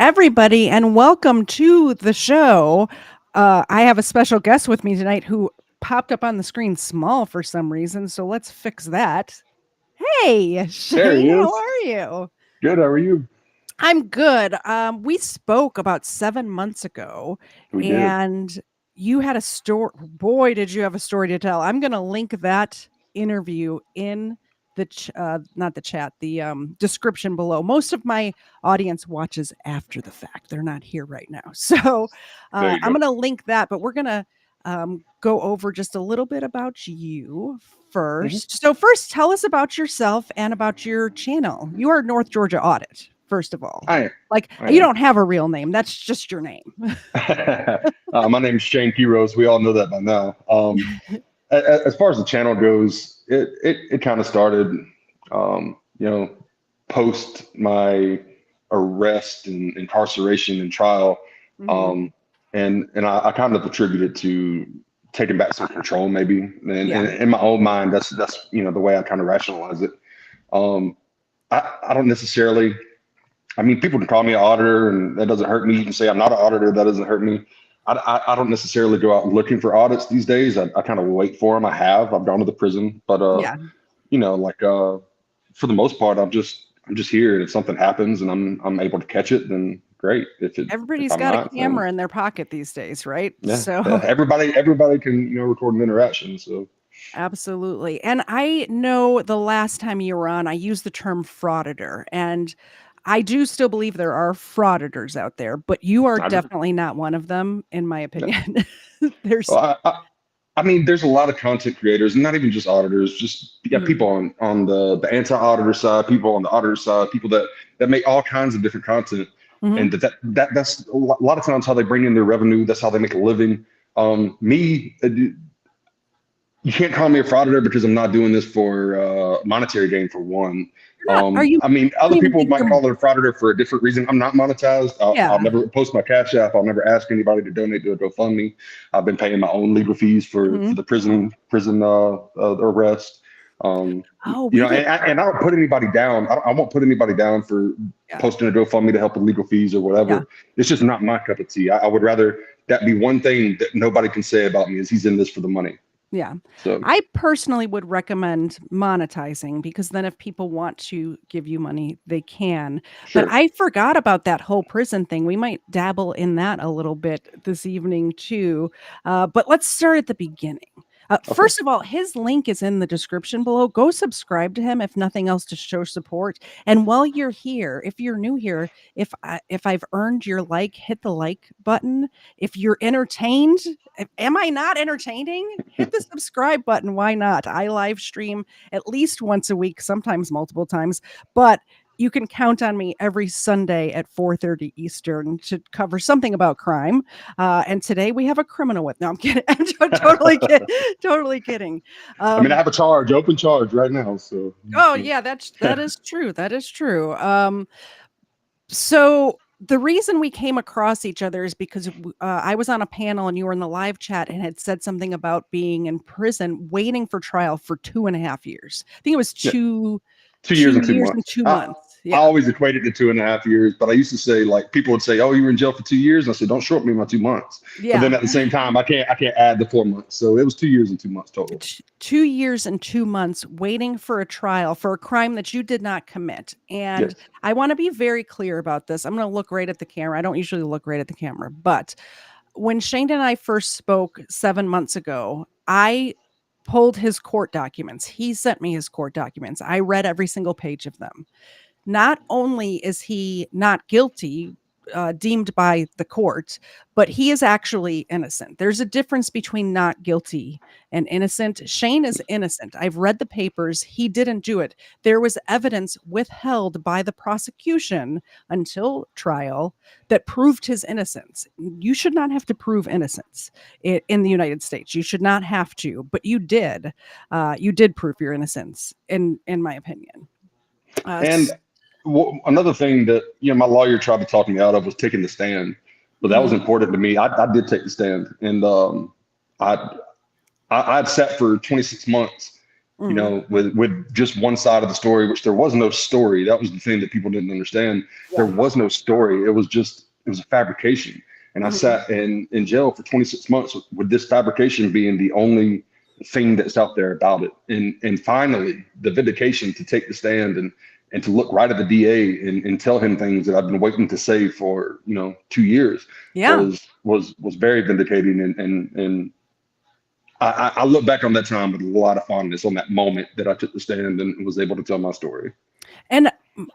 everybody, and welcome to the show. I have a special guest with me tonight who popped up on the screen small for some reason, so let's fix that. Hey, There he Shane, how is. are you? Good. How are you? I'm good. We spoke about 7 months ago, We did. and you had a story. Boy, did you have a story to tell. I'm going to link that interview in the not the chat, the description below. Most of my audience watches after the fact. They're not here right now. So There you I'm go. going to link that, but we're going to go over just a little bit about you Mhm. first. So first, tell us about yourself and about your channel. You are North Georgia Audit, first of all. I am. Like, I you am. don't have a real name. That's just your name. My name's Shane Keyros. We all know that by now. As far as the channel goes, it kind of started, you know, post my arrest and incarceration and trial, Mhm. um, and I kind of attribute it to taking back some control, maybe. And Yeah. in my own mind, that's the way I kind of rationalize it. Um, I don't necessarily. I mean, people can call me an auditor, and that doesn't hurt me. You can say I'm not an auditor, that doesn't hurt me. I don't necessarily go out looking for audits these days. I kind of wait for them. I've gone to the prison, but Yeah. like for the most part, I'm just here. And if something happens and I'm able to catch it, then great. If Everybody's I'm got a not, then camera in their pocket these days, right? yeah, So, yeah. Everybody can record an interaction. So absolutely. And I know the last time you were on, I used the term frauditor. And I do still believe there are frauditors out there, but you are I do. definitely not one of them, in my Yeah. opinion. There's, Well, I mean, there's a lot of content creators, and not even just auditors, just mhm, people on the anti-auditor side, people on the auditor side, people that make all kinds of different content, mhm. and that's a lot of times how they bring in their revenue. That's how they make a living. Me, you can't call me a frauditor because I'm not doing this for monetary gain for one. You're not, are you? I mean, I other don't even people think might you're, call it a frauditor for a different reason. I'm not monetized. I'll yeah. never post my Cash App. I'll never ask anybody to donate to a GoFundMe. I've been paying my own legal fees for Mhm. the prison arrest. Oh, we did. And I don't put anybody down. I won't put anybody down for Yeah. posting a GoFundMe to help with legal fees or Yeah. whatever. It's just not my cup of tea. I would rather that be one thing that nobody can say about me is he's in this for the money. Yeah. So I personally would recommend monetizing because then if people want to give you money, they can. But sure. I forgot about that whole prison thing. We might dabble in that a little bit this evening too. But let's start at the beginning. Okay. First of all, his link is in the description below. Go subscribe to him if nothing else to show support. And while you're here, if you're new here, if I've earned your like, hit the like button. If you're entertained, am I not entertaining? Hit the subscribe button. Why not? I live stream at least once a week, sometimes multiple times, but you can count on me every Sunday at 4:30 Eastern to cover something about crime. And today we have a criminal with. No, I'm kidding. I'm totally kidding. Totally kidding. I mean, I Um, have a open charge right now. So, oh yeah, that is true. That is true. So the reason we came across each other is because I was on a panel and you were in the live chat and had said something about being in prison, waiting for trial for 2.5 years. I think it was yeah, two, 2 years two and two years and months. two I, months. I Yeah. always equated to 2.5 years, but I used to say like people would say, "Oh, you were in jail for 2 years." And I said, "Don't short me my 2 months." But then Yeah. at the same time, I can't add the 4 months. So it was 2 years and 2 months total. 2 years and 2 months waiting for a trial for a crime that you did not commit. And Yes. I want to be very clear about this. I'm going to look right at the camera. I don't usually look right at the camera, but when Shane and I first spoke 7 months ago, I pulled his court documents. He sent me his court documents. I read every single page of them. Not only is he not guilty, deemed by the court, but he is actually innocent. There's a difference between not guilty and innocent. Shane is innocent. I've read the papers. He didn't do it. There was evidence withheld by the prosecution until trial that proved his innocence. You should not have to prove innocence in the United States. You should not have to, but you did. You did prove your innocence, in my opinion. Uh, And another thing that my lawyer tried to talk me out of was taking the stand, but that was mhm. important to me. I did take the stand, and I I'd sat for 26 months Mhm. with just one side of the story, which there was no story. That was the thing that people didn't understand. There Yeah. was no story. It was a fabrication. And I Mhm. sat in jail for 26 months with this fabrication being the only thing that's out there about it. And finally, the vindication to take the stand and to look right at the DA and tell him things that I've been waiting to say for 2 years Yeah. was very vindicating. And I look back on that time with a lot of fondness on that moment that I took the stand and was able to tell my story. And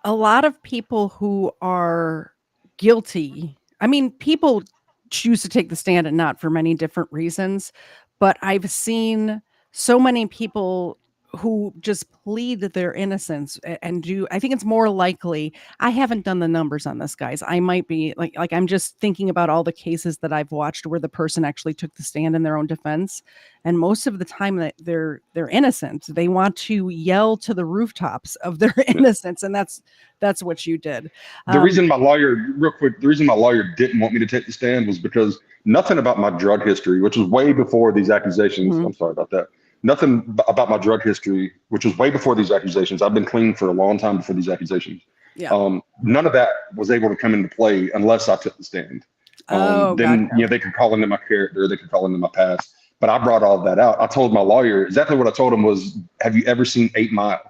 a lot of people who are guilty, I mean, people choose to take the stand and not for many different reasons, but I've seen so many people who just plead their innocence and do. I think it's more likely. I haven't done the numbers on this, guys. I might be like I'm just thinking about all the cases that I've watched where the person actually took the stand in their own defense, and most of the time that they're innocent. They want to yell to the rooftops of their Yeah. innocence, and that's what you did. The Um, reason my lawyer, real quick, the reason my lawyer didn't want me to take the stand was because nothing about my drug history, which was way before these accusations. mhm. I'm sorry about that. Nothing about my drug history, which was way before these accusations. I've been clean for a long time before these accusations. Yeah. None of that was able to come into play unless I took the stand. Oh, Then gotcha. they could call into my character, they could call into my past. But I brought all of that out. I told my lawyer exactly what I told him was, "Have you ever seen 8 Mile?"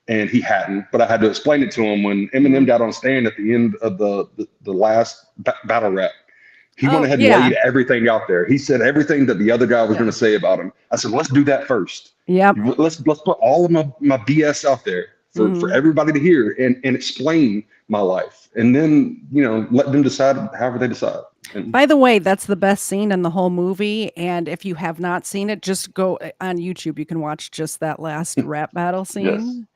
And he hadn't, but I had to explain it to him when Eminem Mhm. got on stand at the end of the last battle rap. He went Oh, ahead and yeah. laid everything out there. He said everything that the other guy was Yeah. going to say about him. I said, let's do that first. Yep. Let's put all of my BS out there for Mhm. everybody to hear and explain my life, and then let them decide however they decide. And By the way, that's the best scene in the whole movie, and if you have not seen it, just go on YouTube. You can watch just that last rap battle yes, scene.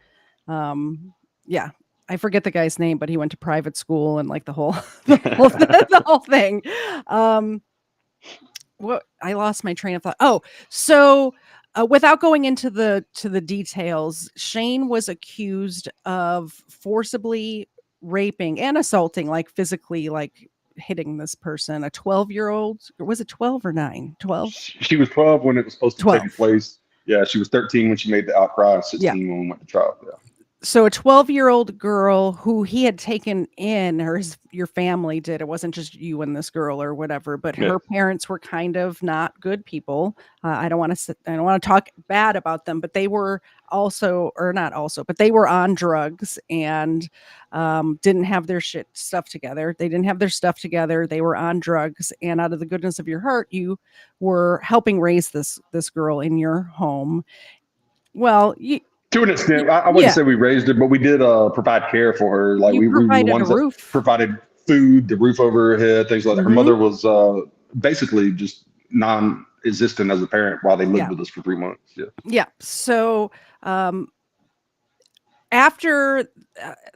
Yeah, I forget the guy's name, but he went to private school and like the whole the whole thing. Um, what I lost my train of thought. Oh, so without going into the details, Shane was accused of forcibly raping and assaulting, like physically, like hitting this person, a 12-year-old. Or was it 12 or 9? 12? she was 12 when it was supposed to take 12. place. Yeah, she was 13 when she made the outcry, and Yeah. 16 when we went to trial. Yeah. So a 12-year-old girl who he had taken in, or your family did, it wasn't just you and this girl or whatever, but Yeah. her parents were kind of not good people. I don't want to talk bad about them, but they were also, or not also, but they were on drugs and didn't have their stuff together. They didn't have their stuff together. They were on drugs, and out of the goodness of your heart, you were helping raise this girl in your home. Well, To an extent, I wouldn't yeah, say we raised her, but we did provide care for her. Like you we were the provided a ones that roof. provided food, the roof over her head, things like that. Her Mhm. mother was basically just non-existent as a parent while they lived Yeah. with us for 3 months. Yeah. Yeah. So, um, after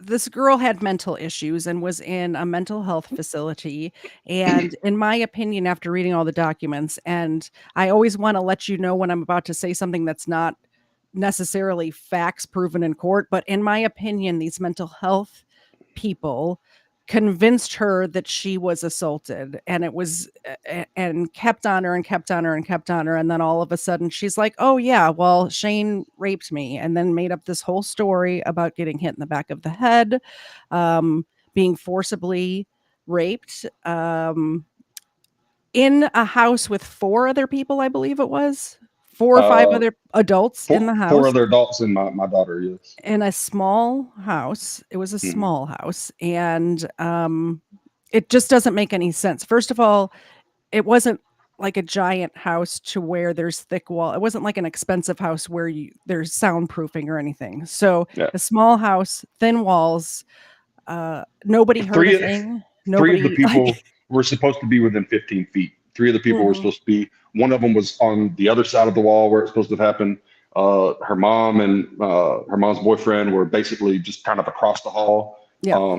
this girl had mental issues and was in a mental health facility, and in my opinion, after reading all the documents, and I always want to let you know when I'm about to say something that's not necessarily facts proven in court, but in my opinion, these mental health people convinced her that she was assaulted, and it was and kept on her and kept on her and kept on her, and then all of a sudden she's like, oh yeah, well, Shane raped me, and then made up this whole story about getting hit in the back of the head, being forcibly raped, in a house with 4 other people, I believe it was 4 or 5 Uh, other adults in the four house. other adults and my daughter. Yes. In a small house. It was a Mhm. small house, and, it just doesn't make any sense. First of all, it wasn't like a giant house to where there's thick wall. It wasn't like an expensive house where there's soundproofing or anything. So, Yeah. a small house, thin walls, nobody heard a Three thing. three of the Nobody like people were supposed to be within 15 feet. Three of the people were Mhm. supposed to be. One of them was on the other side of the wall where it's supposed to happen. Her mom and her mom's boyfriend were basically just kind of across the hall. Yeah.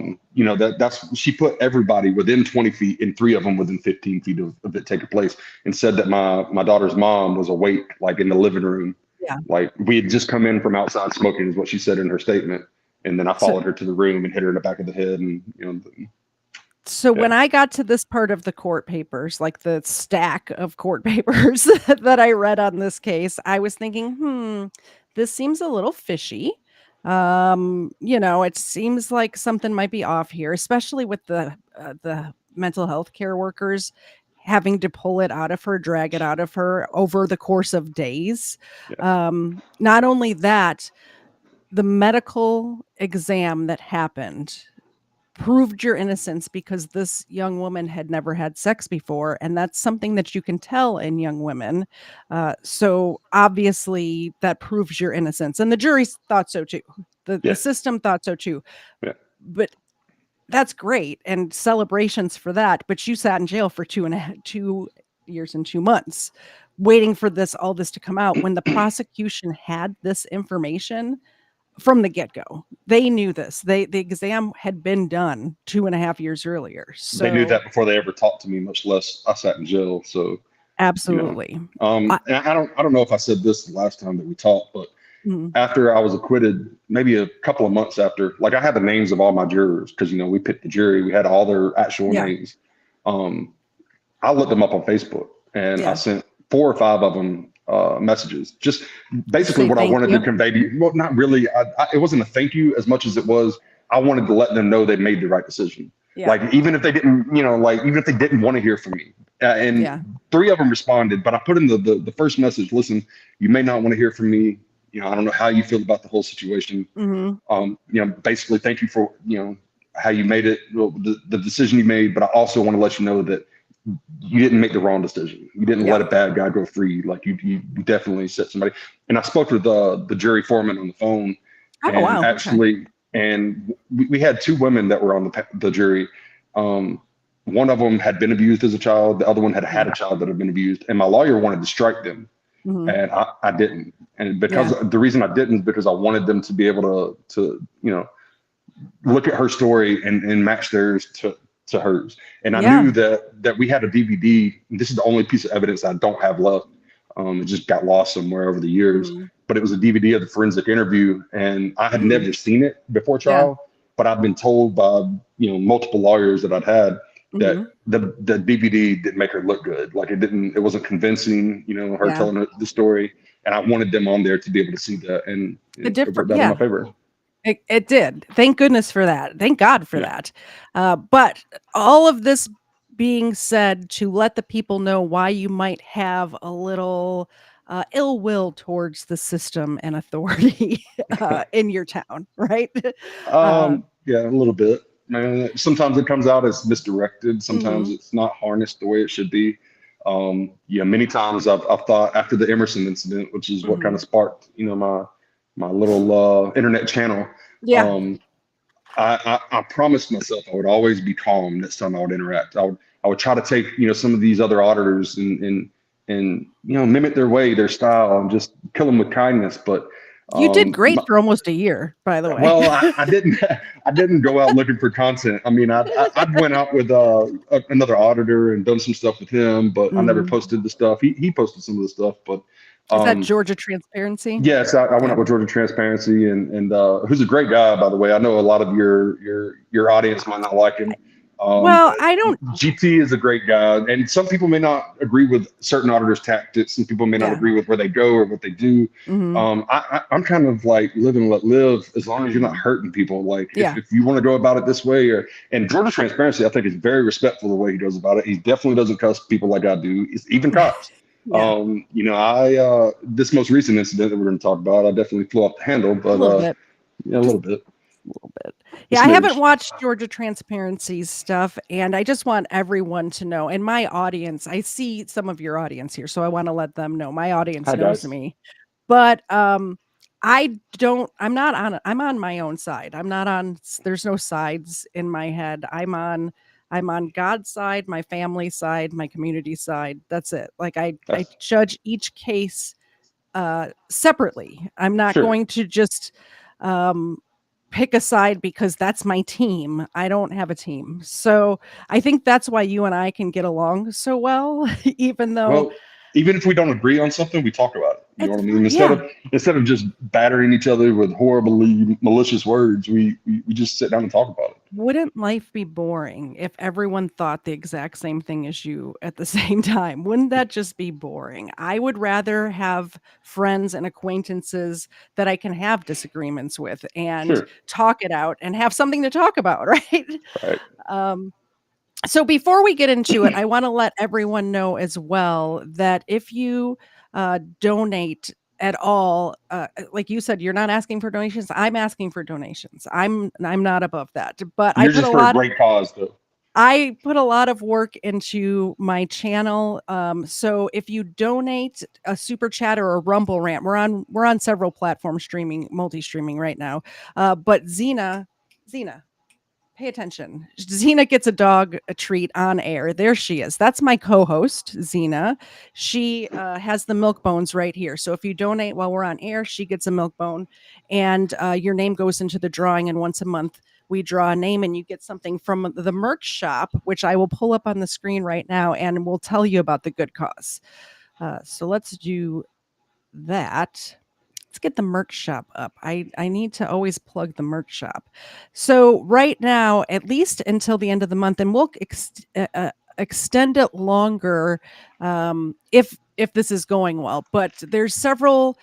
That's she put everybody within 20 feet, and three of them within 15 feet of it taking place, and said that my daughter's mom was awake, like in the living room, Yeah. like we had just come in from outside smoking, is what she said in her statement. And then I So followed her to the room and hit her in the back of the head, and So yeah. when I got to this part of the court papers, like the stack of court papers that I read on this case, I was thinking, this seems a little fishy. It seems like something might be off here, especially with the mental health care workers having to pull it out of her, drag it out of her over the course of days. Yeah. Not only that, the medical exam that happened proved your innocence because this young woman had never had sex before, and that's something that you can tell in young women. So obviously that proves your innocence, and the jury thought so too. The Yeah. system thought so too. Yeah. But that's great, and celebrations for that. But you sat in jail for 2 years and 2 months, waiting for all this to come out when the prosecution had this information from the get-go. They knew this. The exam had been done 2.5 years earlier. They knew So that before they ever talked to me, much less I sat in jail. So, absolutely. and I don't know if I said this the last time that we talked, but Mhm. after I was acquitted, maybe a couple of months after, like I had the names of all my jurors because we picked the jury, we had all their actual Yeah. names. I looked them up on Facebook and I Yeah. sent 4 or 5 of them messages, just basically Say what I thank wanted you. to convey to you. Well, not really. It wasn't a thank you as much as it was I wanted to let them know they made the right decision. Yeah. Like even if they didn't, even if they didn't want to hear from me, and Yeah. 3 of them responded, but I put in the first message. Listen, you may not want to hear from me. I don't know how you feel about the whole situation. Mm-hmm. Basically, thank you for how you made it, the decision you made, but I also want to let you know that you didn't make the wrong decision. You didn't let a bad guy go free. Like you definitely set somebody. And I spoke with the jury foreman on the phone, Oh, and wow. actually, and we had 2 women that were on the jury. One of them had been abused as a child. The other one had had a child that had been abused, and my lawyer wanted to strike them, Mm-hmm. and I didn't. And because the reason I didn't is because I wanted them to be able to look at her story and match theirs to hers. And I knew that we had a DVD. This is the only piece of evidence I don't have left. It just got lost somewhere over the years. Mm-hmm. But it was a DVD of the forensic interview, and I had Mm-hmm. never seen it before Yeah. trial. But I've been told by multiple lawyers that I'd had that Mm-hmm. the DVD didn't make her look good. Like it wasn't convincing. Her Yeah. telling the story, and I wanted them on there to be able to see that, and The it worked out in my favor. It did. Thank goodness for that. Thank God for Yeah. that. But all of this being said, to let the people know why you might have a little ill will towards the system and authority in your town, right? Yeah, a little bit. Sometimes it comes out as misdirected. Sometimes Mhm. it's not harnessed the way it should be. Many times I've thought after the Emerson incident, which is what kind Mhm. of sparked, my little internet channel. Yeah. I promised myself I would always be calm next time I would interact. I would try to take, some of these other auditors and mimic their way, their style, and just kill them with kindness. But You did great for almost a year, by the way. well, I didn't. I didn't go out looking for content. I mean, I went out with another auditor and done some stuff with him, but I never Mhm. posted the stuff. He posted some of the stuff, but Is that Georgia Transparency? yes, I went Yeah. out with Georgia Transparency, and who's a great guy, by the way. I know a lot of your audience might not like him. Well, But I don't. GT is a great guy, and some people may not agree with certain auditors' tactics. Some people may not Yeah. agree with where they go or what they do. Mhm. I'm kind of like live and let live, as long as you're not hurting people. Like Yeah. if you want to go about it this way, and Georgia Transparency, I think is very respectful the way he goes about it. He definitely doesn't cuss people like I do, even cops. Yeah. I this most recent incident that we're going to talk about, I definitely flew off the handle, but A little bit. yeah, a little bit. A little bit. A Yeah, I haven't smidge. watched Georgia Transparency's stuff, and I just want everyone to know. And my audience, I see some of your audience here, so I want to let them know. My audience Hi knows guys. me, but I don't. I'm not on. I'm on my own side. I'm not on. There's no sides in my head. I'm on God's side, my family side, my community side. That's it. Like I That's judge each case separately. I'm not sure. going to just um, pick a side because that's my team. I don't have a team. So I think that's why you and I can get along so well, even though Well, even if we don't agree on something, we talk about it. You know it's what I mean? yeah, Instead of just battering each other with horribly malicious words, we just sit down and talk about it. Wouldn't life be boring if everyone thought the exact same thing as you at the same time? Wouldn't that just be boring? I would rather have friends and acquaintances that I can have disagreements with and Sure. talk it out and have something to talk about, right? Right. Um, so before we get into it, I want to let everyone know as well that if you donate at all, like you said, you're not asking for donations. I'm asking for donations. I'm not above that, but Yours is for a great cause, though. I put a lot of work into my channel. So if you donate a super chat or a Rumble rant, we're on several platforms streaming, multi-streaming right now. But Xena, pay attention. Xena gets a dog a treat on air. There she is. That's my co-host, Xena. She has the milk bones right here. So if you donate while we're on air, she gets a milk bone, and your name goes into the drawing. And once a month, we draw a name, and you get something from the merch shop, which I will pull up on the screen right now, and we'll tell you about the good cause. So let's do that. Let's get the merch shop up. I need to always plug the merch shop. So right now, at least until the end of the month, and we'll extend it longer if this is going well. But there's several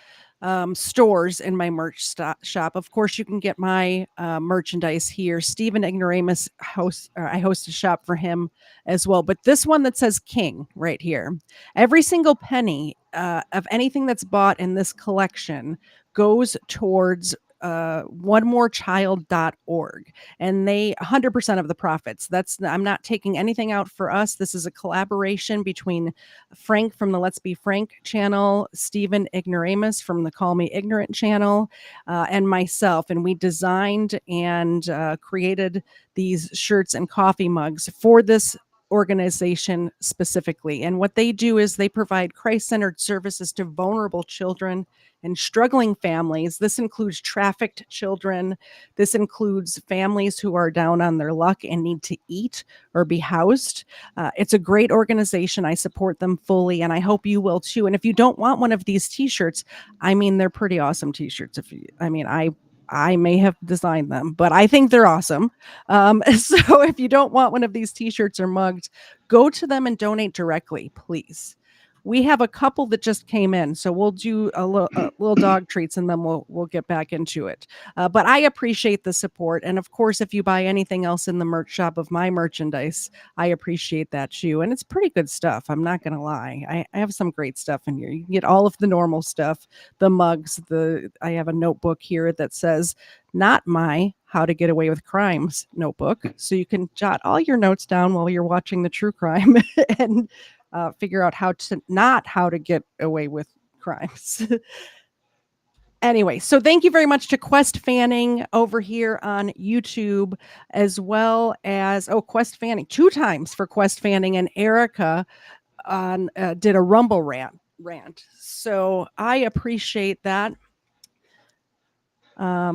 stores in my merch shop. Of course, you can get my merchandise here. Stephen Ignoramus I host a shop for him as well. But this one that says King right here, every single penny of anything that's bought in this collection goes towards onemorechild.org, and they 100% of the profits. I'm not taking anything out for us. This is a collaboration between Frank from the Let's Be Frank channel, Stephen Ignoramus from the Call Me Ignorant channel, and myself. And we designed and created these shirts and coffee mugs for this organization specifically. And what they do is they provide Christ-centered services to vulnerable children and struggling families. This includes trafficked children. This includes families who are down on their luck and need to eat or be housed. It's a great organization. I support them fully, and I hope you will too. And if you don't want one of these t-shirts, I mean, they're pretty awesome t-shirts. I may have designed them, but I think they're awesome. So if you don't want one of these t-shirts or mugs, go to them and donate directly, please. We have a couple that just came in, so we'll do a little dog treats, and then we'll get back into it. But I appreciate the support, and of course, if you buy anything else in the merch shop of my merchandise, I appreciate that too. And it's pretty good stuff. I'm not gonna lie. I have some great stuff in here. You can get all of the normal stuff, the mugs. I have a notebook here that says "Not my How to Get Away with Crimes" notebook, so you can jot all your notes down while you're watching the true crime and figure out how to get away with crimes. Anyway, so thank you very much to Quest Fanning over here on YouTube, as well as Quest Fanning 2 times for Quest Fanning, and Erica on did a Rumble rant. So I appreciate that. I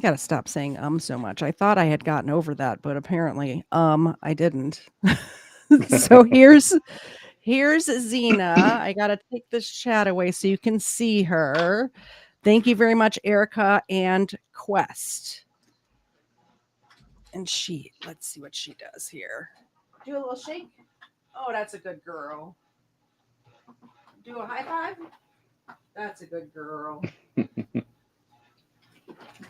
gotta stop saying so much. I thought I had gotten over that, but apparently I didn't. So here's Xena. I gotta take this chat away so you can see her. Thank you very much, Erica and Quest. And let's see what she does here. Do a little shake. Oh, that's a good girl. Do a high five. That's a good girl.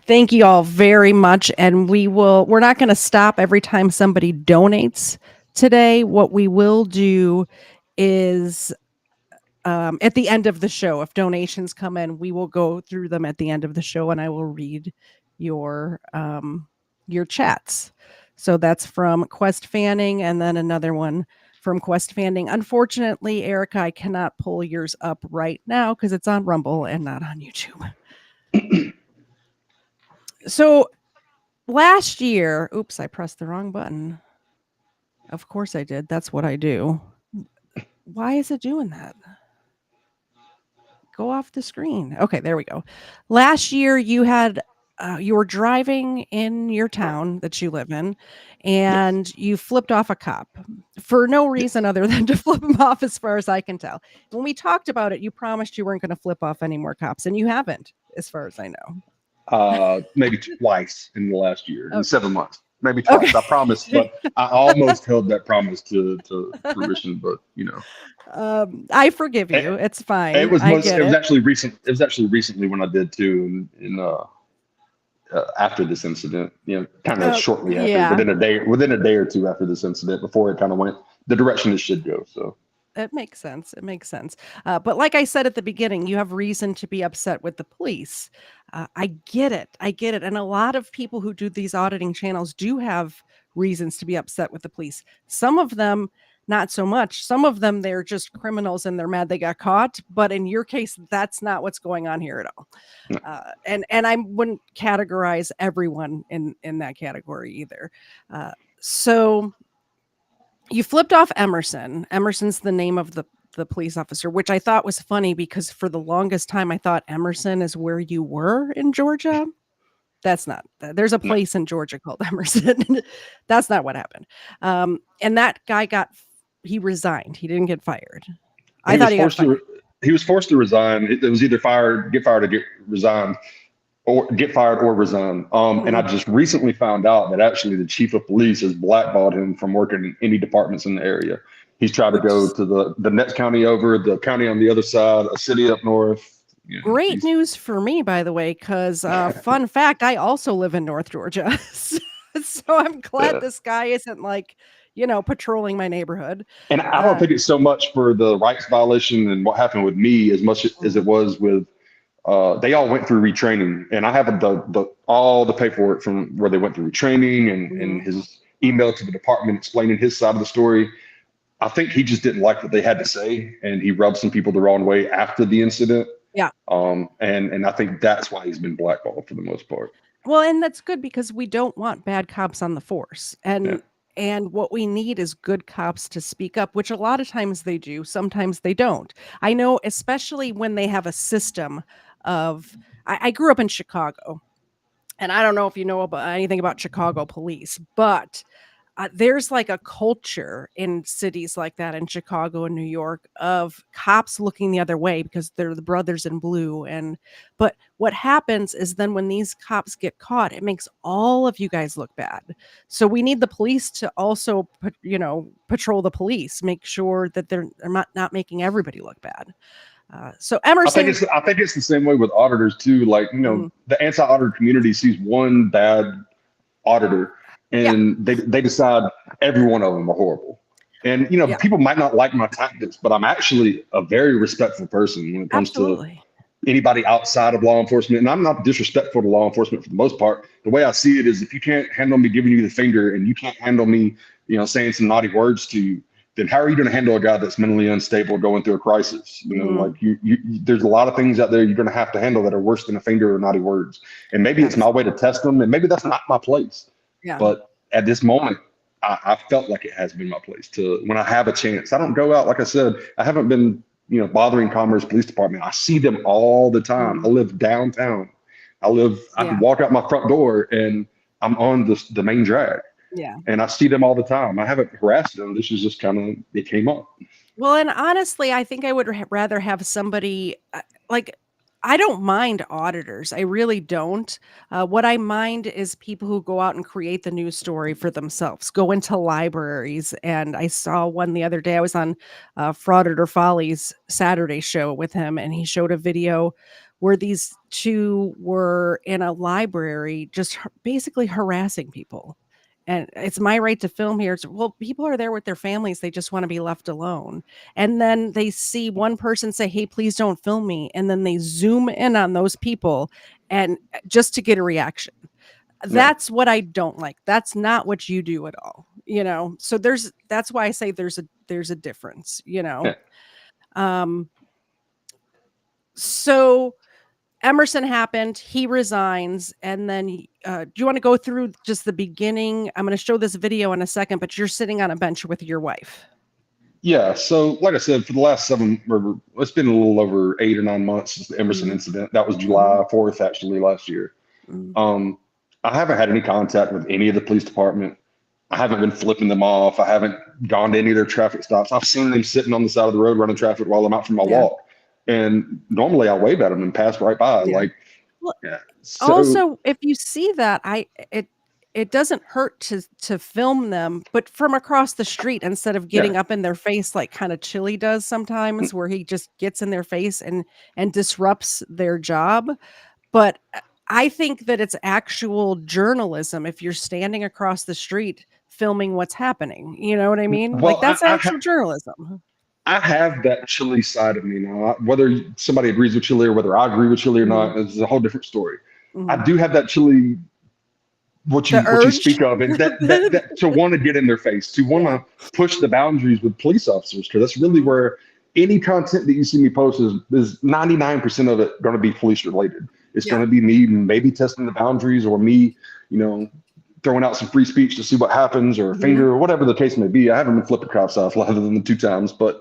Thank you all very much. And we're not going to stop every time somebody donates today. What we will do is at the end of the show, if donations come in, we will go through them at the end of the show, and I will read your chats. So that's from Quest Fanning, and then another one from Quest Fanning. Unfortunately, Erica, I cannot pull yours up right now because it's on Rumble and not on YouTube. So last year, oops, I pressed the wrong button. Of course I did. That's what I do. Why is it doing that? Go off the screen. Okay, there we go. Last year you were driving in your town that you live in, and you flipped off a cop for no reason other than to flip him off, as far as I can tell. When we talked about it, you promised you weren't going to flip off any more cops, and you haven't, as far as I know. Maybe twice in the last year, in Oh, 7 months. Maybe okay. twice. I promise, but I almost held that promise to fruition. But I forgive it, you. It's it fine. was I most. get It was it. actually recent. It was actually recently when I did too, after this incident. Kind of shortly after, Yeah. within a day or two after this incident, before it kind of went the direction it should go. So It makes sense. It makes sense. But like I said at the beginning, you have reason to be upset with the police. I get it. I get it. And a lot of people who do these auditing channels do have reasons to be upset with the police. Some of them, not so much. Some of them, they're just criminals and they're mad they got caught. But in your case, that's not what's going on here at all. And I wouldn't categorize everyone in that category either. So you flipped off Emerson. Emerson's the name of the police officer, which I thought was funny because for the longest time I thought Emerson is where you were in Georgia. That's not. There's a no. place in Georgia called Emerson. That's not what happened. And that guy he resigned. He didn't get fired. I he thought was he got forced fired. to. He was forced to resign. It was either get fired, or get resigned, or get fired or resign. And I Mm-mm. just recently found out that actually the chief of police has blackballed him from working in any departments in the area. He's tried to Which go is to the next county over, the county on the other side, a city up north. great He's news for me, by the way, because fun fact, I also live in North Georgia. So I'm glad uh, this guy isn't like, patrolling my neighborhood. and I don't Uh, think it's so much for the rights violation and what happened with me as much as it mm, was with they all went through retraining, and I have all the paperwork from where they went through retraining and mhm. his email to the department explaining his side of the story. I think he just didn't like what they had to say, and he rubbed some people the wrong way after the incident. Yeah. And I think that's why he's been blackballed for the most part. Well, and that's good because we don't want bad cops on the force. Yeah. And what we need is good cops to speak up, which a lot of times they do, sometimes they don't. I know, especially when they have a system of I grew up in Chicago, and I don't know if you know about anything about Chicago police, but there's like a culture in cities like that in Chicago and New York of cops looking the other way because they're the brothers in blue. But what happens is then when these cops get caught, it makes all of you guys look bad. So we need the police to also, patrol the police, make sure that they're not making everybody look bad. So Emerson, I think it's the same way with auditors too. Like, mm, the anti-auditor community sees one bad auditor yeah, and they decide every one of them are horrible. And yeah, people might not like my tactics, but I'm actually a very respectful person when it comes to absolutely. anybody outside of law enforcement. And I'm not disrespectful to law enforcement for the most part. The way I see it is, if you can't handle me giving you the finger and you can't handle me, saying some naughty words to you, then how are you going to handle a guy that's mentally unstable going through a crisis? Mhm, Like there's a lot of things out there you're going to have to handle that are worse than a finger or naughty words. And maybe it's my way to test them, and maybe that's not my place. yeah. But at this moment, I felt like it has been my place to, when I have a chance. I don't go out, like I said, I haven't been, bothering Commerce Police Department. I see them all the time. I Mhm, live downtown. I can yeah, walk out my front door and I'm on the main drag, yeah. and I see them all the time. I haven't harassed them. This is just kind of, it came up. Well, and honestly, I think I would rather have somebody like I don't mind auditors. I really don't. What I mind is people who go out and create the news story for themselves, go into libraries. And I saw one the other day. I was on Fraud or Folly's Saturday show with him, and he showed a video where these two were in a library just basically harassing people. And it's my right to film here. Well, people are there with their families. They just want to be left alone. And then they see one person say, "Hey, please don't film me." And then they zoom in on those people and just to get a reaction. Yeah. That's what I don't like. That's not what you do at all. So that's why I say there's a difference. Yeah. Um so Emerson happened, he resigns, and then do you want to go through just the beginning? I'm going to show this video in a second, but you're sitting on a bench with your wife. Yeah. So, like I said, for the last it's been a little over 8 or 9 months since the Emerson Mm, incident. That was mhm, July 4th, actually, last year. mm, Um, I haven't had any contact with any of the police department. I haven't been flipping them off. I haven't gone to any of their traffic stops. I've seen them sitting on the side of the road running traffic while I'm out for my yeah, walk. And normally I wave at them and pass right by. yeah. Like, Well, Yeah. So also, if you see that, it doesn't hurt to film them, but from across the street instead of yeah. getting up in their face like kinda Chili does sometimes, where he just gets in their face and disrupts their job. But, I think that it's actual journalism if you're standing across the street filming what's happening, you know what I mean? Like, Well, that's actual journalism. I have that Chile side of me now. Whether somebody agrees with Chile or whether I agree with Chile or Mhm, not is a whole different story. I mhm. do have that Chile, The what you urge? speak of, and that to want to get in their face, to want Yeah, to push the boundaries with police officers, because that's really mhm, where any content that you see me post is 99% of it going to be police related. It's yeah, going to be me maybe testing the boundaries, or me, you know, throwing out some free speech to see what happens, or a mhm, finger, or whatever the case may be. I haven't been flipping cops off other than the 2 times, but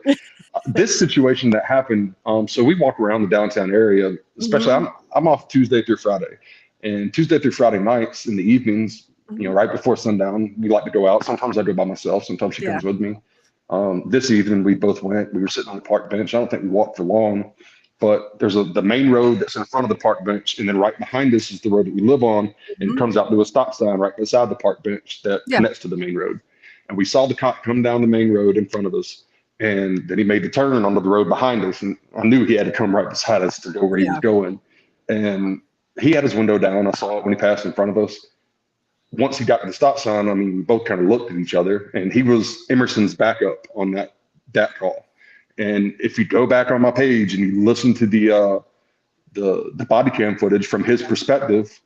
this situation that happened, so we walk around the downtown area, especially mhm, I'm off Tuesday through Friday, and Tuesday through Friday nights in the evenings, mhm. right before sundown, we like to go out. Sometimes I go by myself, sometimes she Yeah, comes with me. This evening we both went. We were sitting on the park bench. I don't think we walked for long, but there's the main road that's in front of the park bench, and then right behind us is the road that we live on, and it mhm, comes out to a stop sign right beside the park bench that yeah, connects to the main road. And we saw the cop come down the main road in front of us, and then he made the turn onto the road behind us, and I knew he had to come right beside us to go where he was yeah, going. And he had his window down. I saw it when he passed in front of us. Once he got to the stop sign, I mean, we both kind of looked at each other, and he was Emerson's backup on that call. And if you go back on my page and you listen to the body cam footage from his perspective,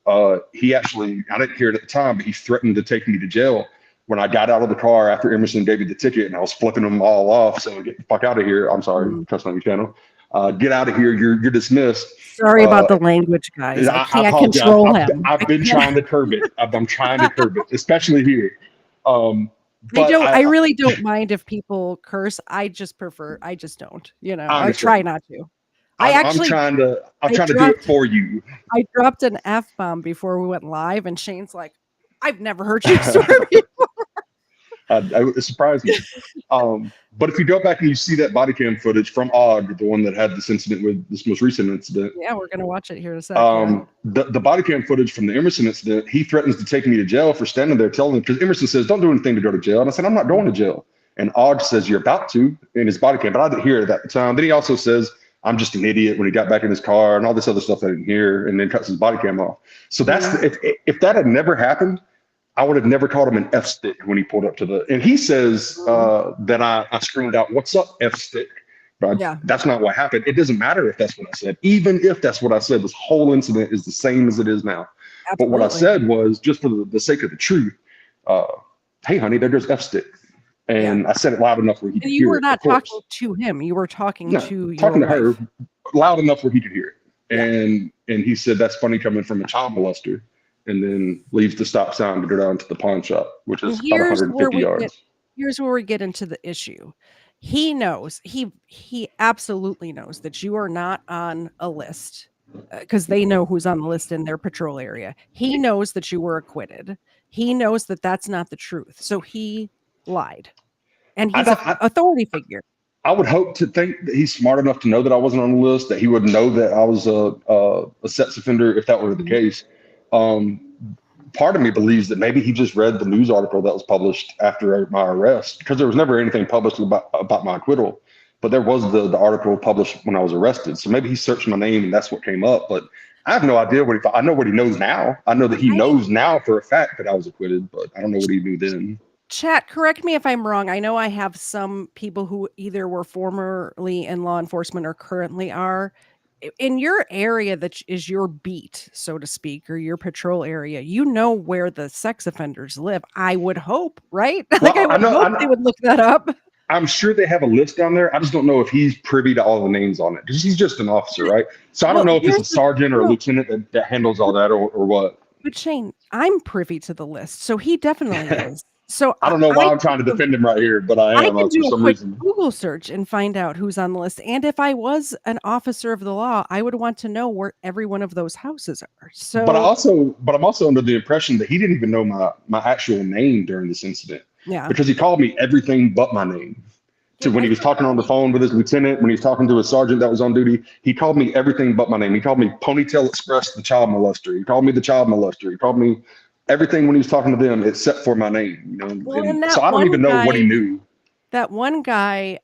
he actually, I didn't hear it at the time, but he threatened to take me to jail when I got out of the car after Emerson gave me the ticket, and I was flipping them all off saying, "Get the fuck out of here. I'm sorry, mhm. trust on your channel. Get out of here. You're dismissed." Sorry about Uh, the language, guys. I I can't apologize. control him. I I've been can't trying to curb it. I'm trying to curb it, especially here. Um, but I really don't mind if people curse. I just don't, I I try understand. not to. I actually I'm I trying to do it dropped for you. I dropped an F-bomb before we went live, and Shane's like, "I've never heard you swear before." It surprised me. But if you go back and you see that body cam footage from Og, the one that had this incident with this most recent incident, Yeah, we're gonna watch it here in a sec, yeah. the body cam footage from the Emerson incident, he threatens to take me to jail for standing there telling him, because Emerson says, "Don't do anything to go to jail." And I said, "I'm not going to jail." And Og says, "You're about to," in his body cam, but I didn't hear it at the time. Then he also says, "I'm just an idiot," when he got back in his car and all this other stuff I didn't hear, and then cuts his body cam off. So that's, Mhm, if that had never happened, I would have never called him an F stick when he pulled up to the. And he says mhm. that I screamed out, "What's up, F stick?" But Yeah, that's not what happened. It doesn't matter if that's what I said. Even if that's what I said, this whole incident is the same as it is now. But what I absolutely. said was, just for the sake of the truth, uh, "Hey, honey, there goes F stick." Yeah. And I said it loud enough where he And could you hear were it, of not talking course. to him, you were talking No, to your talking to her wife. loud enough where he could hear it. Yeah. And he said, "That's funny coming from a child molester," and then leaves the stop sign to go down to the pawn shop, which And is about 150 yards. here's where we get into the issue. He knows, he absolutely knows that you are not on a list, because they know who's on the list in their patrol area. He knows that you were acquitted. He knows that that's not the truth. So he lied. And I he's a don't. authority figure. I would hope to think that he's smart enough to know that I wasn't on the list, that he would know that I was a sex offender if that were the Mhm. case. Um, Part of me believes that maybe he just read the news article that was published after my arrest, because there was never anything published about my acquittal, but there was the article published when I was arrested. So maybe he searched my name and that's what came up. But I have no idea what he thought. I know what he knows now. I know that he I knows now for a fact that I was acquitted, but I don't know what he knew then. Chat, correct me if I'm wrong. I know I have some people who either were formerly in law enforcement or currently are. In your area that is your beat, so to speak, or your patrol area, you know where the sex offenders live. I would hope, right? Like, I Well, would hope they would look that up. I'm sure they have a list down there. I just don't know if he's privy to all the names on it, because he's just an officer, right? So I don't Well, know if it's here's a the sergeant or a no, lieutenant that handles all that, or what. but Shane, I'm privy to the list, so he definitely I is. So don't know why I I'm trying to defend him right here, but I I am can for do a some quick reason. Google search and find out who's on the list, and if I was an officer of the law, I would want to know where every one of those houses are. So, But I'm also under the impression that he didn't even know my actual name during this incident, yeah. because he called me everything but my name. to when he was talking on the phone with his lieutenant, when he was talking to a sergeant that was on duty, he called me everything but my name. He called me Ponytail Express, the child molester. He called me the child molester. He called me everything when he was talking to them except for my name. You know, Well, and and that so I don't one even know what he guy, knew. that one guy,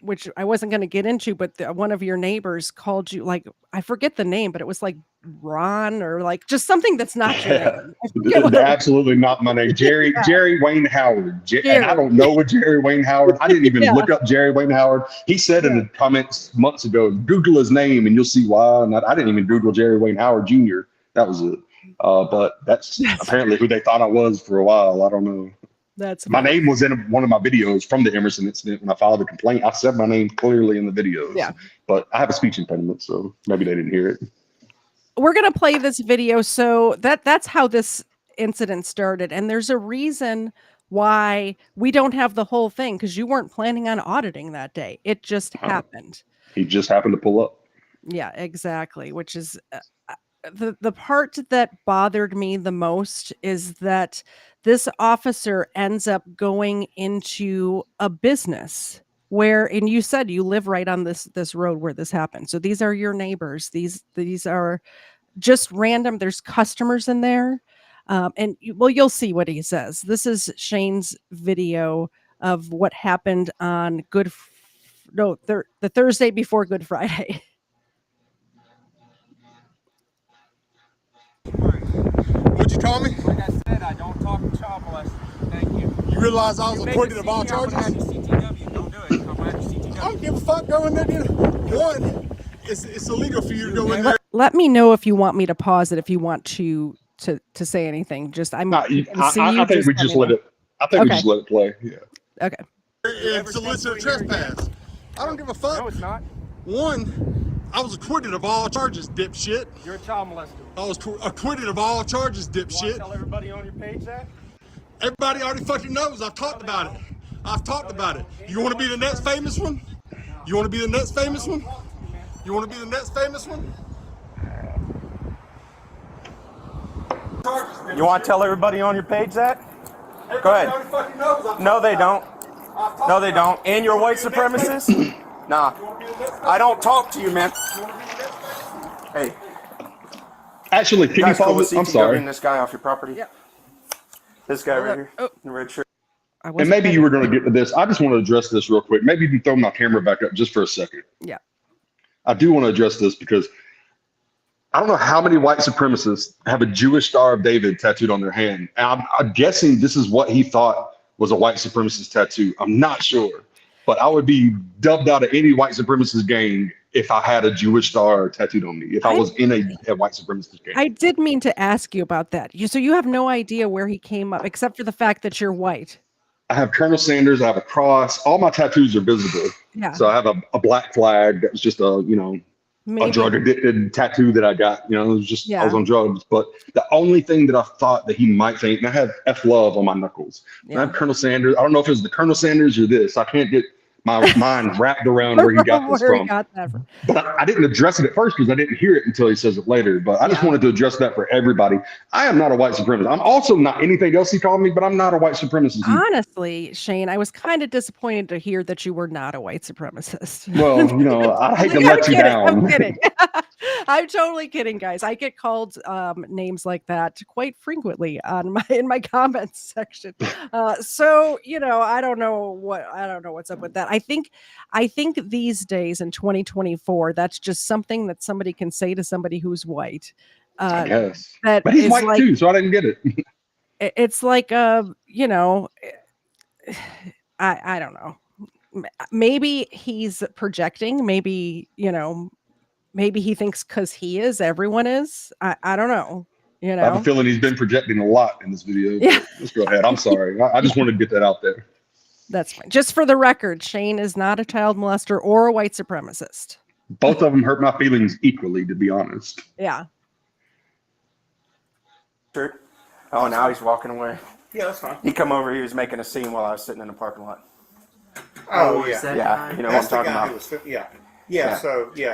which I wasn't going to get into, but one of your neighbors called you, like, I forget the name, but it was like Ron or like just something that's not your name. I forget what it was. Absolutely not my name. Yeah, Jerry Wayne Howard. And I Jerry. don't know a Jerry Wayne Howard. I didn't even Yeah, look up Jerry Wayne Howard. He said in yeah. the comments months ago, Google his name and you'll see why. And I didn't even Google Jerry Wayne Howard Jr. That was it. But that's That's apparently who they thought I was for a while. I don't know. that's My funny. name was in one of my videos from the Emerson incident when I filed a complaint. I said my name clearly in the videos. Yeah. But I have a speech impediment, so maybe they didn't hear it. We're going to play this video. So that's how this incident started. And there's a reason why we don't have the whole thing, because you weren't planning on auditing that day. It just happened. He just happened to pull up. Yeah, exactly. Which is the part that bothered me the most is that this officer ends up going into a business where, and you said you live right on this road where this happened. So these are your neighbors. These are just random. There's customers in there. And you'll see what he says. This is Shane's video of what happened on the Thursday before Good Friday. What'd you call me? Like I said, I don't talk to child molesters. Thank you. You realize I was You make acquitted a of all CT, I'm charges? gonna have you CTW. Don't do it. I'm gonna have you CTW. I don't give a fuck going there, dude. One, it's illegal for you to go in there. Let me know if you want me to pause it, if you want to say anything. Just I'm I think we just let it. I think we just let it play. Yeah. Okay. And solicit a trespass. I don't give a fuck. No, it's not. One, I was acquitted of all charges, dipshit. You're a child molester. I was acquitted of all charges, You want to dipshit. tell everybody on your page that? Everybody already fucking knows. I've talked about it. I've talked about it. You want to be the next famous one? You want to be the next famous one? You want to be the next famous one? You want to tell everybody on your page that? Go ahead. Everybody already fucking knows. I've No, they talked don't. about it. No, they don't. And you're a white supremacist? Nah. I don't talk to you, man. Hey, Actually, can you guys, cool pause with it? I'm CTW sorry. this guy off your property? Yeah. This guy right here Oh. in the red shirt. And maybe you were going to get to this. I just want to address this real quick. Maybe you can throw my camera back up just for a second. Yeah. I do want to address this because I don't know how many white supremacists have a Jewish Star of David tattooed on their hand. And I'm guessing this is what he thought was a white supremacist tattoo. I'm not sure. But I would be dubbed out of any white supremacist gang if I had a Jewish star tattooed on me, if I was in a white supremacist gang. I did mean to ask you about that. So you have no idea where he came up, except for the fact that you're white. I have Colonel Sanders. I have a cross. All my tattoos are visible. Yeah. So I have a black flag that was just a drug addicted tattoo that I got. It was just, I was on drugs. But the only thing that I thought that he might think, and I have F love on my knuckles. And I have Colonel Sanders. I don't know if it was the Colonel Sanders or this. I can't get my mind wrapped around where he got this from. But I didn't address it at first because I didn't hear it until he says it later. But I just wanted to address that for everybody. I am not a white supremacist. I'm also not anything else he called me, but I'm not a white supremacist either. Honestly, Shane, I was kind of disappointed to hear that you were not a white supremacist. Well, I hate to let you down. I'm kidding. I'm totally kidding, guys. I get called names like that quite frequently in my comments section. So I don't know what's up with that. I think these days in 2024, that's just something that somebody can say to somebody who's white. I guess. But he's white too, so I didn't get it. It's like I don't know. Maybe he's projecting. Maybe maybe he thinks because he is, everyone is. I don't know. I have a feeling he's been projecting a lot in this video. Yeah. Let's go ahead. I'm sorry. I just wanted to get that out there. That's fine. Just for the record, Shane is not a child molester or a white supremacist. Both of them hurt my feelings equally, to be honest. Yeah. Oh, now he's walking away. Yeah, that's fine. He come over. He was making a scene while I was sitting in the parking lot. Oh, yeah. Yeah, you know what I'm talking about. Yeah. So, he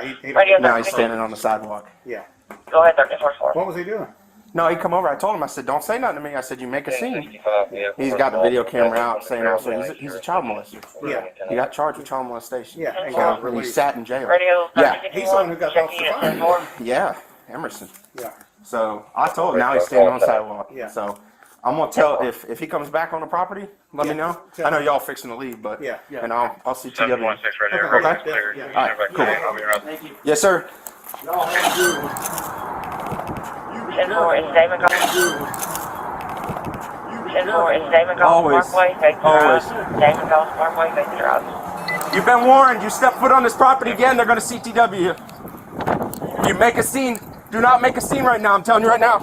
Now he's standing on the sidewalk. Yeah. Go ahead, 1344. What was he doing? No, he come over. I told him. I said, "Don't say nothing to me." I said, "You make a scene." He's got the video camera out, saying also he's a child molester. Yeah. He got charged with child molestation. Yeah, and So got he released. sat in jail. Yeah. He's the one who got off the phone. Yeah, Emerson. Yeah. So I told him. Now he's standing on the sidewalk. Yeah. So I'm gonna tell if he comes back on the property, let me know. I know y'all fixing to leave, but Yeah. and I'll see TW. 716 right here. Okay. Okay. Clear. Yeah. All right, cool. I'll be around. Thank you. Yes, sir. Y'all have to. 10-4 is Damon Golf. 10-4 is Damon Golf Always. Parkway, face the Always. road. Damon Golf Parkway, face the road. You've been warned. You step foot on this property again, they're gonna CTW you. You make a scene. Do not make a scene right now. I'm telling you right now.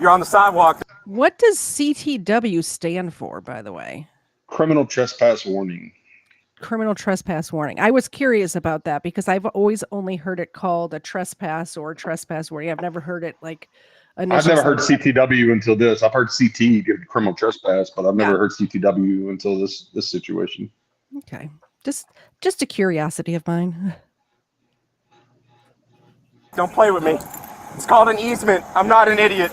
You're on the sidewalk. What does CTW stand for, by the way? Criminal trespass warning. Criminal trespass warning. I was curious about that because I've always only heard it called a trespass or trespass warning. I've never heard it like. I've never heard CTW until this. I've heard CT give criminal trespass, but I've never heard CTW until this situation. Okay, just a curiosity of mine. Don't play with me. It's called an easement. I'm not an idiot.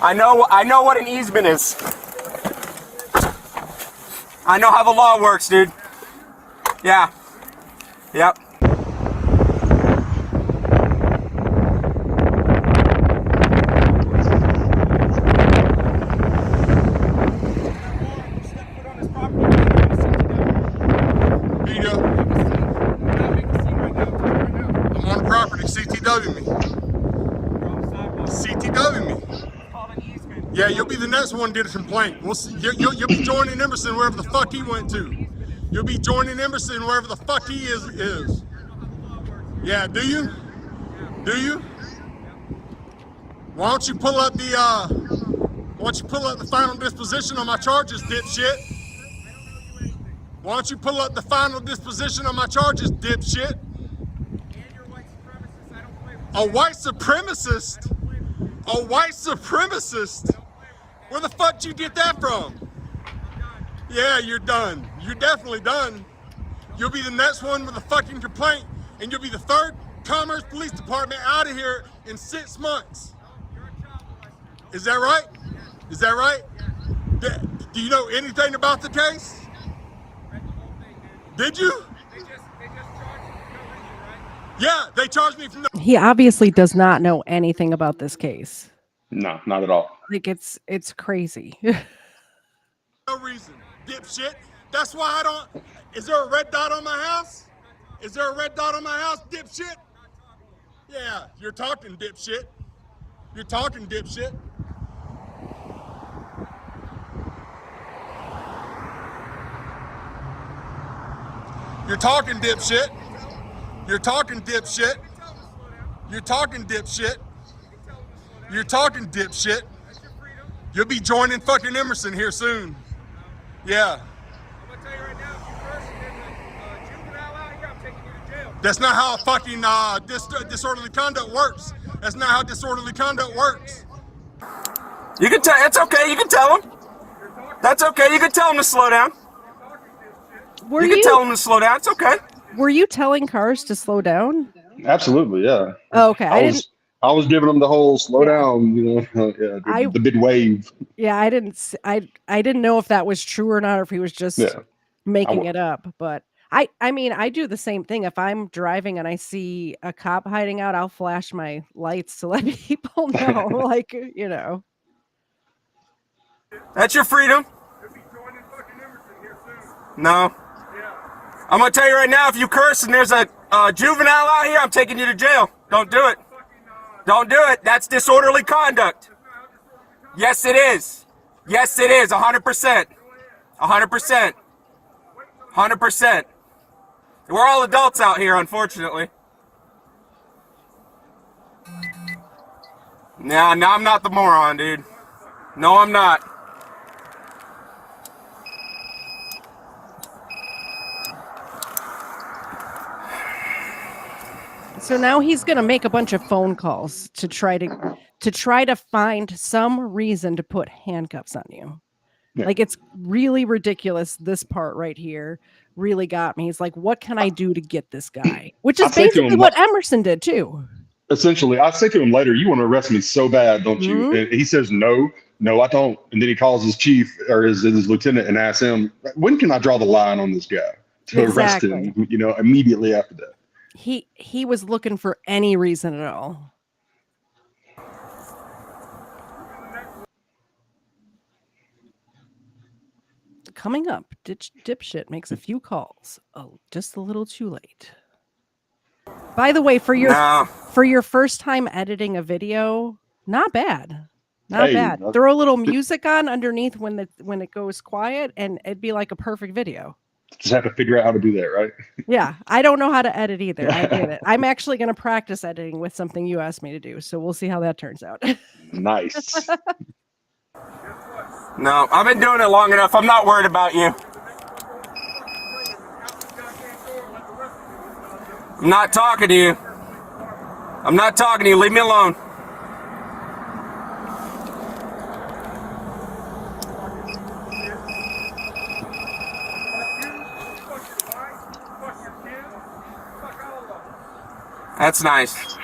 I know what an easement is. I know how the law works, dude. Yeah. Yep. Beat up. I'm on the property. CTW me. CTW me. Yeah, you'll be the next one to get a complaint. We'll see. You'll be joining Emerson wherever the fuck he went to. You'll be joining Emerson wherever the fuck he is. Yeah, do you? Do you? Why don't you pull up the final disposition on my charges, dipshit? Why don't you pull up the final disposition on my charges, dipshit? A white supremacist? A white supremacist? Where the fuck did you get that from? Yeah, you're done. You're definitely done. You'll be the next one with a fucking complaint, and you'll be the third Commerce Police Department out of here in 6 months. Is that right? Is that right? Do you know anything about the case? Did you? Yeah, they charged me from the. He obviously does not know anything about this case. No, not at all. Like it's crazy. No reason, dipshit. That's why I don't. Is there a red dot on my house? Is there a red dot on my house, dipshit? Yeah, you're talking, dipshit. You're talking, dipshit. You're talking, dipshit. You're talking, dipshit. You're talking, dipshit. You're talking, dipshit. You'll be joining fucking Emerson here soon. Yeah. I'm gonna tell you right now, if you curse and there's a juvenile out here, I'm taking you to jail. That's not how fucking disorderly conduct works. That's not how disorderly conduct works. You can tell. It's okay. You can tell him. That's okay. You can tell him to slow down. Were You can tell him to slow down. It's okay. Were you telling cars to slow down? Absolutely, yeah. Oh, okay. I was giving them the whole slow down, the big wave. Yeah, I didn't know if that was true or not, or if he was just making it up. But I mean, I do the same thing. If I'm driving and I see a cop hiding out, I'll flash my lights to let people know, like, you know. That's your freedom. No. I'm gonna tell you right now, if you curse and there's a juvenile out here, I'm taking you to jail. Don't do it. Don't do it. That's disorderly conduct. Yes, it is. Yes, it is. 100%. 100%. 100%. We're all adults out here, unfortunately. Nah, no, I'm not the moron, dude. No, I'm not. So now he's going to make a bunch of phone calls to try to find some reason to put handcuffs on you. Yeah. Like, it's really ridiculous. This part right here really got me. He's like, what can I do to get this guy? Which is I say to basically him, what Emerson did too. essentially, I say to him later, you want to arrest me so bad, don't you? Mhm. And he says, no, I don't. And then he calls his chief or his lieutenant and asks him, when can I draw the line on this guy to arrest Exactly. him, immediately after that. He was looking for any reason at all. Coming up, dipshit makes a few calls. Oh, just a little too late. By the way, for your first time editing a video, not bad. Not bad. Throw a little music on underneath when it goes quiet, and it'd be like a perfect video. Just have to figure out how to do that, right? Yeah, I don't know how to edit either. I get it. I'm actually going to practice editing with something you asked me to do, so we'll see how that turns out. Nice. No, I've been doing it long enough. I'm not worried about you. I'm not talking to you. I'm not talking to you. Leave me alone. That's nice.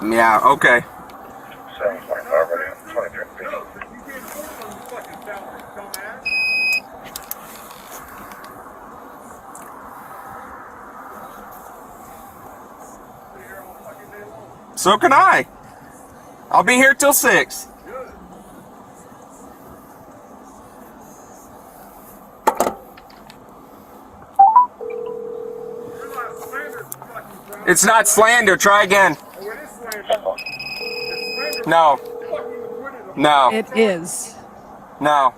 Yeah, okay. So can I. I'll be here till 6. It's not slander. Try again. No. No. It is. No.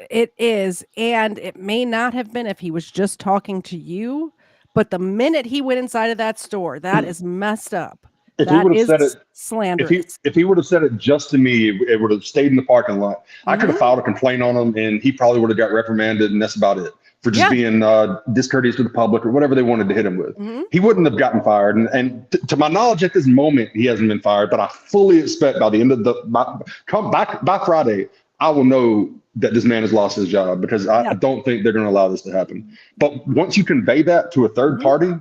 It is. And it may not have been if he was just talking to you, but the minute he went inside of that store, that is messed up. If he would have said it, slanderous. if he would have said it just to me, it would have stayed in the parking lot. I could have filed a complaint on him, and he probably would have got reprimanded, and that's about it for just being discourteous to the public or whatever they wanted to hit him with. He wouldn't have gotten fired, and to my knowledge, at this moment, he hasn't been fired. But I fully expect by the end of by Friday, I will know that this man has lost his job, because I don't think they're going to allow this to happen. But once you convey that to a third party,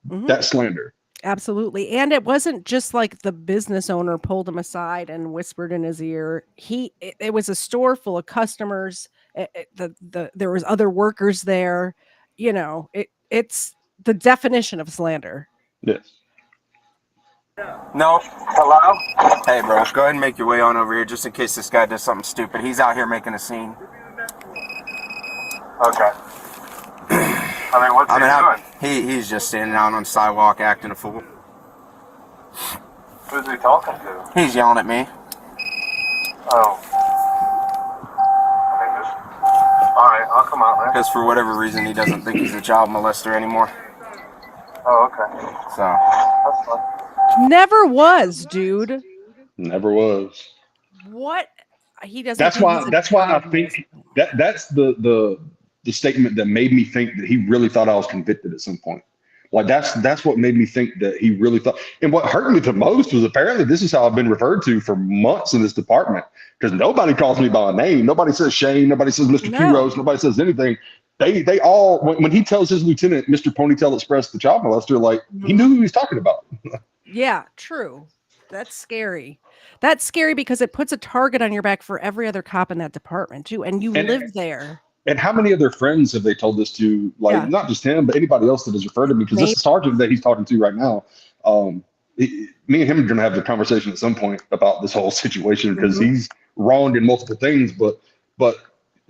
that's slander. Absolutely. And it wasn't just like the business owner pulled him aside and whispered in his ear. It was a store full of customers. There was other workers there. It's the definition of slander. Yes. No. Hello? Hey, bro, go ahead and make your way on over here just in case this guy does something stupid. He's out here making a scene. Okay. I mean, what's he doing? He's just standing out on the sidewalk acting a fool. Who's he talking to? He's yelling at me. Oh. I mean, all right, I'll come out, man. Because for whatever reason, he doesn't think he's a child molester anymore. Oh, okay. So. That's fine. Never was, dude. Never was. What? He doesn't. That's why I think that's the statement that made me think that he really thought I was convicted at some point. Like that's what made me think that he really thought. And what hurt me the most was apparently this is how I've been referred to for months in this department, because nobody calls me by a name. Nobody says Shane. Nobody says Mr. Keyros. Nobody says anything. They all, when he tells his lieutenant, Mr. Ponytail Express, the child molester, like he knew who he was talking about. Yeah, true. That's scary. That's scary because it puts a target on your back for every other cop in that department too. And you live there. And how many other friends have they told this to? Like not just him, but anybody else that has referred to me? Because this sergeant that he's talking to right now, me and him are going to have the conversation at some point about this whole situation, because he's wronged in multiple things. But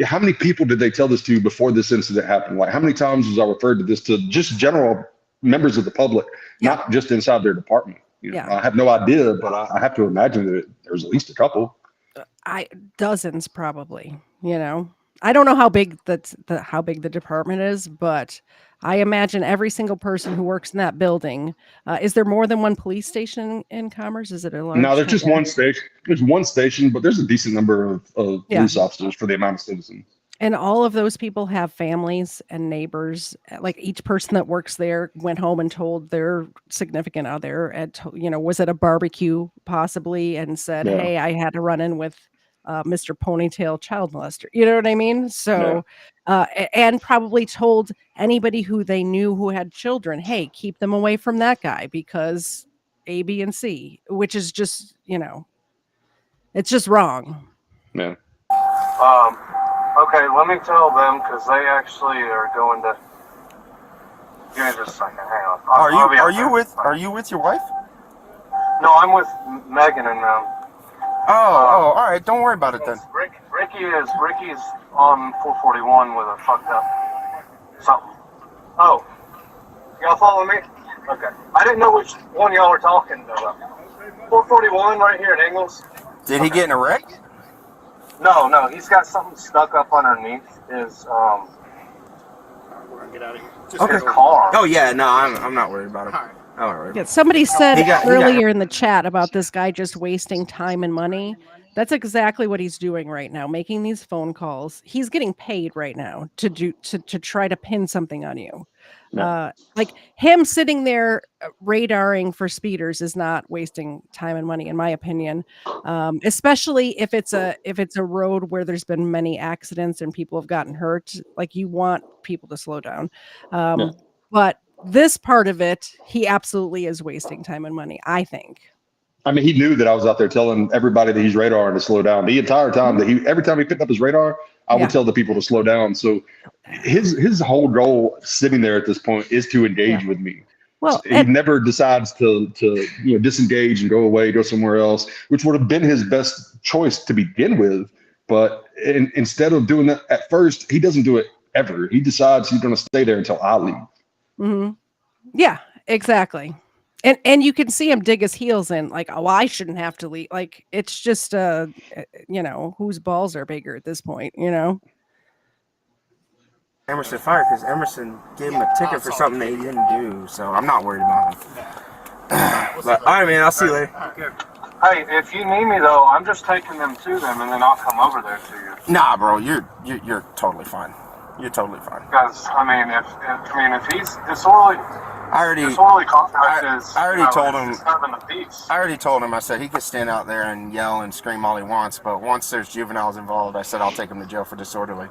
how many people did they tell this to before this incident happened? Like how many times was I referred to this to just general members of the public, not just inside their department? I have no idea, but I have to imagine that there's at least a couple. Dozens probably, I don't know how big how big the department is, but I imagine every single person who works in that building. Is there more than one police station in Commerce? Is it a large? No, there's just one station. There's one station, but there's a decent number of Yeah. police officers for the amount of citizens. And all of those people have families and neighbors. Like each person that works there went home and told their significant other was at a barbecue possibly and said, Yeah. "Hey, I had to run in with Mr. Ponytail child molester." You know what I mean? So, and probably told anybody who they knew who had children, "Hey, keep them away from that guy because A, B, and C," which is just, it's just wrong. Yeah. Okay, let me tell them because they actually are going to. Give me just a second. Hang on. Are you with your wife? No, I'm with Megan and them. All right. Don't worry about it then. Ricky's on 441 with a fucked up something. Oh, y'all follow me? Okay. I didn't know which one y'all were talking about. 441 right here at Ingles. Did he get in a wreck? No, he's got something stuck up underneath his Get out of here. Just his car. Oh yeah, no, I'm not worried about him. All right. All right. Yeah, somebody said He got- earlier in the chat about this guy just wasting time and money. That's exactly what he's doing right now, making these phone calls. He's getting paid right now to try to pin something on you. Yeah. Like him sitting there radaring for speeders is not wasting time and money, in my opinion. Especially if it's a road where there's been many accidents and people have gotten hurt. Like you want people to slow down. But this part of it, he absolutely is wasting time and money, I think. I mean, he knew that I was out there telling everybody that he's radaring to slow down the entire time. Every time he picked up his radar, I would tell the people to slow down. So his whole goal sitting there at this point is to engage with me. Well, he never decides to disengage and go away, go somewhere else, which would have been his best choice to begin with. But instead of doing that at first, he doesn't do it ever. He decides he's going to stay there until I leave. Mm-hmm. Yeah, exactly. And you can see him dig his heels in, like, oh, I shouldn't have to leave. Like, it's just, whose balls are bigger at this point, Emerson fired because Emerson gave him a ticket for something that he didn't do. So I'm not worried about him. But, all right, man. I'll see you later. Hey, if you need me though, I'm just taking them to them, and then I'll come over there to you. Nah, bro. You're totally fine. You're totally fine. Because if he's disorderly. I already told him. I already told him. I said he could stand out there and yell and scream all he wants, but once there's juveniles involved, I said I'll take him to jail for disorderly.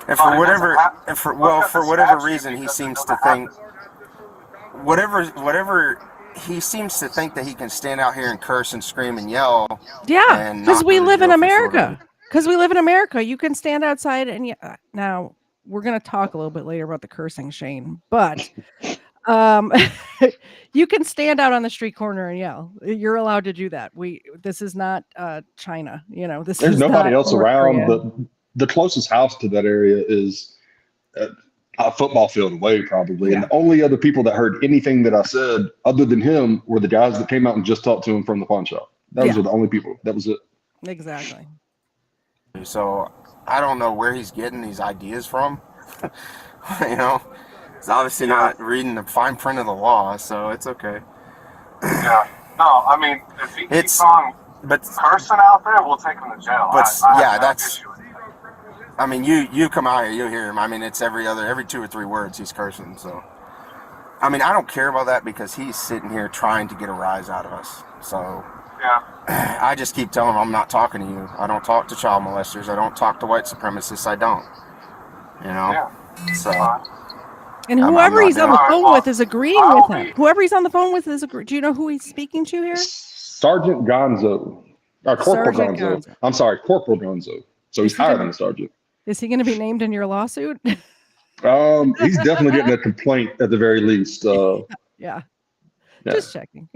And for whatever reason, he seems to think he seems to think that he can stand out here and curse and scream and yell. Yeah, because we live in America. You can stand outside and now we're gonna talk a little bit later about the cursing, Shane, but. You can stand out on the street corner and yell. You're allowed to do that. This is not China, There's nobody else around. The closest house to that area is a football field away, probably. And the only other people that heard anything that I said other than him were the guys that came out and just talked to him from the pawn shop. Those were the only people. That was it. Exactly. So I don't know where he's getting these ideas from. He's obviously not reading the fine print of the law, so it's okay. Yeah. No, I mean, if he keeps on cursing out there, we'll take him to jail. I mean, you come out here, you hear him. I mean, it's every 2 or 3 words he's cursing. So, I mean, I don't care about that because he's sitting here trying to get a rise out of us. So, I just keep telling him I'm not talking to you. I don't talk to child molesters. I don't talk to white supremacists. I don't. So. And whoever he's on the phone with is agreeing with him. Whoever he's on the phone with is agreeing. Do you know who he's speaking to here? Sergeant Gonzo. Corporal Gonzo. I'm sorry, Corporal Gonzo. So he's higher than a sergeant. Is he going to be named in your lawsuit? He's definitely getting a complaint at the very least. Yeah. Just checking.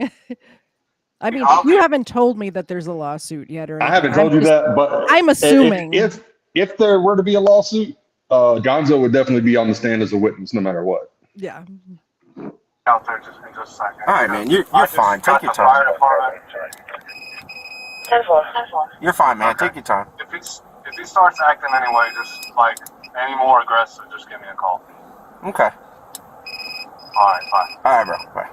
I mean, you haven't told me that there's a lawsuit yet, or anything. I haven't told you that, but I'm assuming if there were to be a lawsuit, Gonzo would definitely be on the stand as a witness, no matter what. Yeah. Out there just in just a second. All right, man. You're fine. Take your time. You're fine, man. Take your time. If he starts acting anyway, just like any more aggressive, just give me a call. Okay. All right, bye. All right, bro. Bye.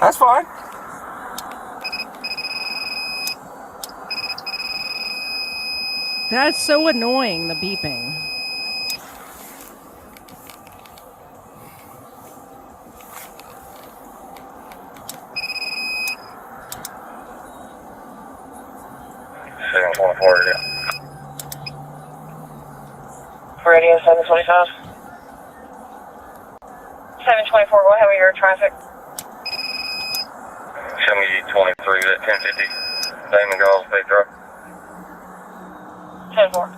That's fine. That's so annoying, the beeping. Radio 725. 724, go ahead with your traffic. Show me 23 at 1050. Damon Golf, State Drive. 10-4.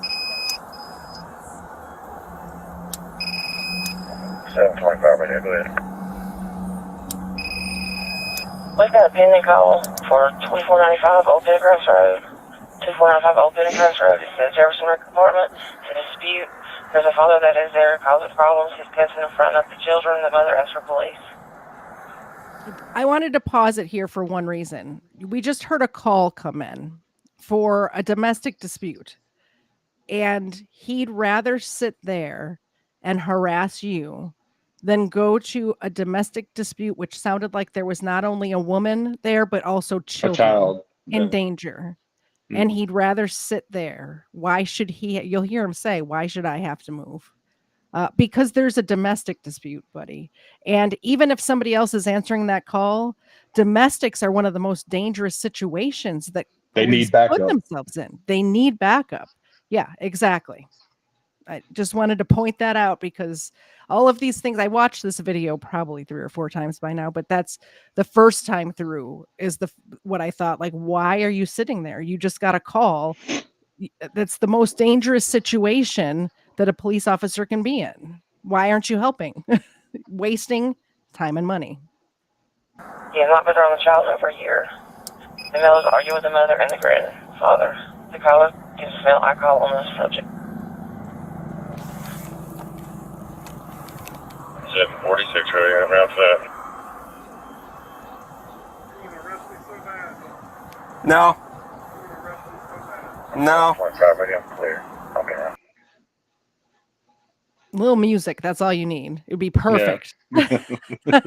725 right here, go ahead. We've got a pending call for 2495 Old Pendergrass Road. 2495 Old Pendergrass Road. It's the Jefferson Rec Department. It's a dispute. There's a father that is there causing problems. He's pissing in front of the children. The mother asks for police. I wanted to pause it here for one reason. We just heard a call come in for a domestic dispute, and he'd rather sit there and harass you than go to a domestic dispute, which sounded like there was not only a woman there, but also A children child. in Yeah. danger. Mm. And he'd rather sit there. Why should he? You'll hear him say, why should I have to move? Because there's a domestic dispute, buddy. And even if somebody else is answering that call, domestics are one of the most dangerous situations that They police need backup. put themselves in. They need backup. Yeah, exactly. I just wanted to point that out because all of these things, I watched this video probably 3 or 4 times by now, but that's the first time through is what I thought, like, why are you sitting there? You just got a call. That's the most dangerous situation that a police officer can be in. Why aren't you helping? Wasting time and money. He has not been around the child in over a year. The male is arguing with the mother and the grandfather. The caller can smell alcohol on the subject. 746 right here, around that. You want to arrest me so bad. No. You want to arrest me so bad. No. 25 right here, I'm clear. I'll be around. Little music, that's all you need. It'd be perfect. Yeah.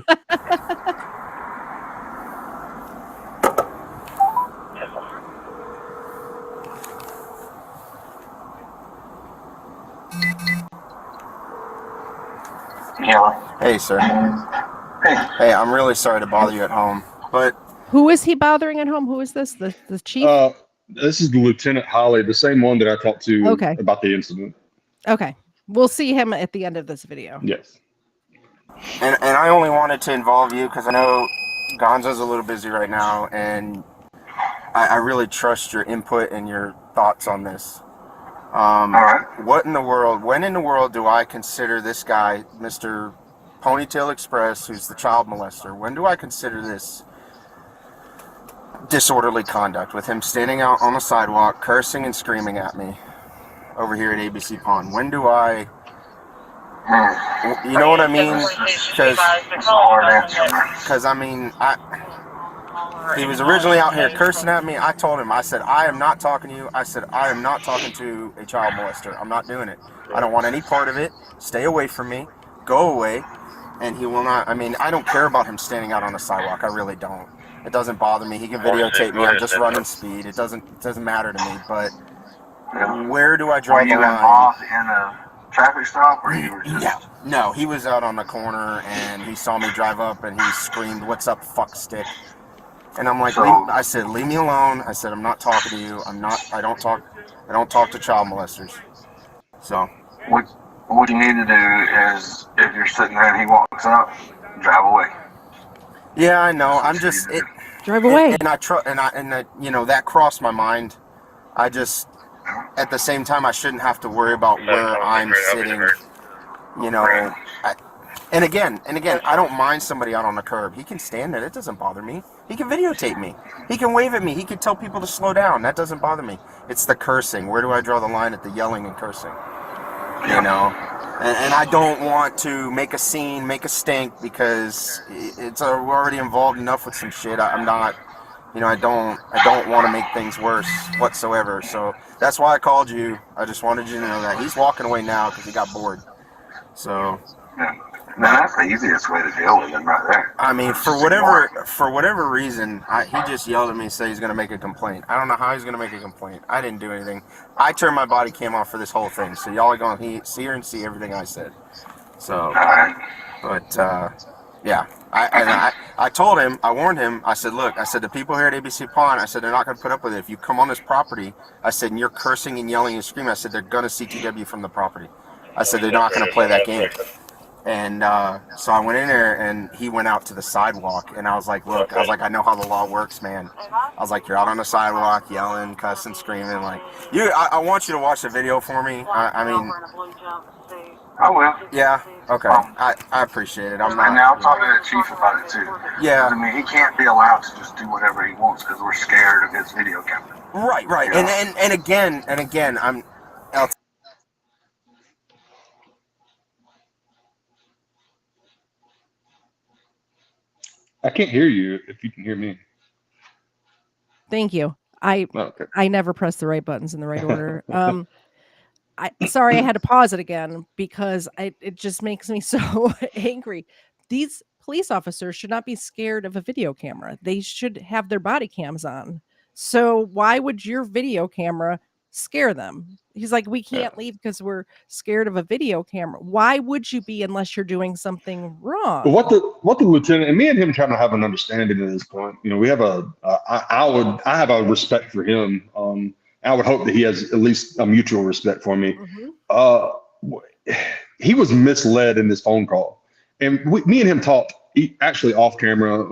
Hey, sir. Hey, I'm really sorry to bother you at home, but Who is he bothering at home? Who is this? The chief? This is Lieutenant Holly, the same one that I talked to Okay. about the incident. Okay. We'll see him at the end of this video. Yes. and I only wanted to involve you because I know Gonzo's a little busy right now, and I really trust your input and your thoughts on this. All right. When in the world do I consider this guy, Mr. Ponytail Express, who's the child molester, when do I consider this disorderly conduct with him standing out on the sidewalk, cursing and screaming at me over here at ABC Pond? When do I, you know what I mean? Because I mean, he was originally out here cursing at me. I told him, I said, I am not talking to you. I said, I am not talking to a child molester. I'm not doing it. I don't want any part of it. Stay away from me. Go away. And he will not. I mean, I don't care about him standing out on the sidewalk. I really don't. It doesn't bother me. He can videotape me. I'm just running speed. It doesn't matter to me. But where do I draw the line? Were you involved in a traffic stop, or you were just... No, he was out on the corner, and he saw me drive up, and he screamed, "What's up, fuck stick?" And I'm like, I said, leave me alone. I said, I'm not talking to you. I don't talk to child molesters. So. What you need to do is, if you're sitting there and he walks up, drive away. Yeah, I know. I'm just Drive away. And you know, that crossed my mind. I just, at the same time, I shouldn't have to worry about where I'm sitting. You know, and again, I don't mind somebody out on the curb. He can stand it. It doesn't bother me. He can videotape me. He can wave at me. He can tell people to slow down. That doesn't bother me. It's the cursing. Where do I draw the line at the yelling and cursing? you know. And I don't want to make a scene, make a stink, because we're already involved enough with some shit. I'm not, you know, I don't want to make things worse whatsoever. So that's why I called you. I just wanted you to know that he's walking away now because he got bored. So. Yeah. Man, that's the easiest way to deal with him right there. I mean, for whatever reason, he just yelled at me and said he's going to make a complaint. I don't know how he's going to make a complaint. I didn't do anything. I turned my body cam off for this whole thing, so y'all are going to hear and see everything I said. So, but, yeah. I told him, I warned him, I said, look, I said, the people here at ABC Pawn, I said, they're not going to put up with it. If you come on this property, I said, and you're cursing and yelling and screaming, I said, they're going to CTW from the property. I said, they're not going to play that game. And so I went in there, and he went out to the sidewalk, and I was like, look, I know how the law works, man. I was like, you're out on the sidewalk, yelling, cussing, screaming, like, I want you to watch the video for me. I mean, I will. Yeah, okay, I appreciate it. I'm not. And now I'm talking to the chief about it, too. Yeah. I mean, he can't be allowed to just do whatever he wants because we're scared of his video camera. Right, you know? and again, I can't hear you if you can hear me. Thank you. I never press the right buttons in the right order. Sorry, I had to pause it again because it just makes me so angry. These police officers should not be scared of a video camera. They should have their body cams on. So why would your video camera scare them? He's like, we can't leave because we're scared of a video camera. Why would you be unless you're doing something wrong? But what the lieutenant and me and him kind of have an understanding at this point. You know, we have I have a respect for him. I would hope that he has at least a mutual respect for me. He was misled in this phone call, and me and him talked actually off camera.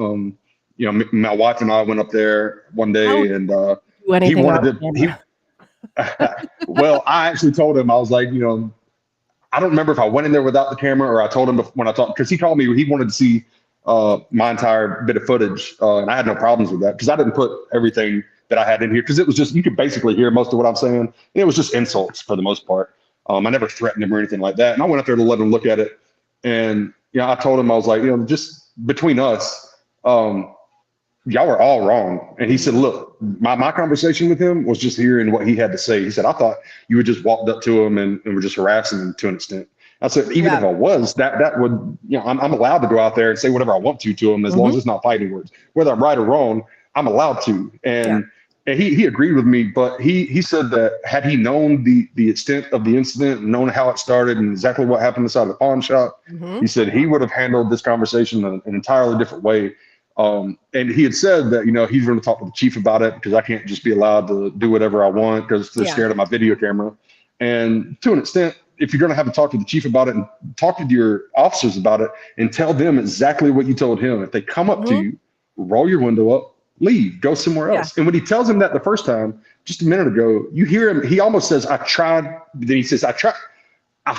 You know, my wife and I went up there one day, and he wanted to. Well, I actually told him, I was like, you know, I don't remember if I went in there without the camera or I told him when I talked, because he called me, he wanted to see my entire bit of footage, and I had no problems with that because I didn't put everything that I had in here, because it was just, you could basically hear most of what I'm saying, and it was just insults for the most part. I never threatened him or anything like that, and I went up there to let him look at it, and you know, I told him, I was like, you know, just between us, y'all are all wrong. And he said, look, my conversation with him was just hearing what he had to say. He said, I thought you had just walked up to him and were just harassing him to an extent. I said, even if I was, that would, you know, I'm allowed to go out there and say whatever I want to him, as long as it's not fighting words. Whether I'm right or wrong, I'm allowed to. And he agreed with me, but he said that had he known the extent of the incident, and known how it started and exactly what happened inside the pawn shop, he said he would have handled this conversation in an entirely different way. And he had said that, you know, he's going to talk to the chief about it because I can't just be allowed to do whatever I want because they're scared of my video camera. And to an extent, if you're going to have to talk to the chief about it and talk to your officers about it and tell them exactly what you told him, if they come up to you, roll your window up, leave, go somewhere else. And when he tells him that the first time, just a minute ago, you hear him, he almost says, I tried. Then he says, I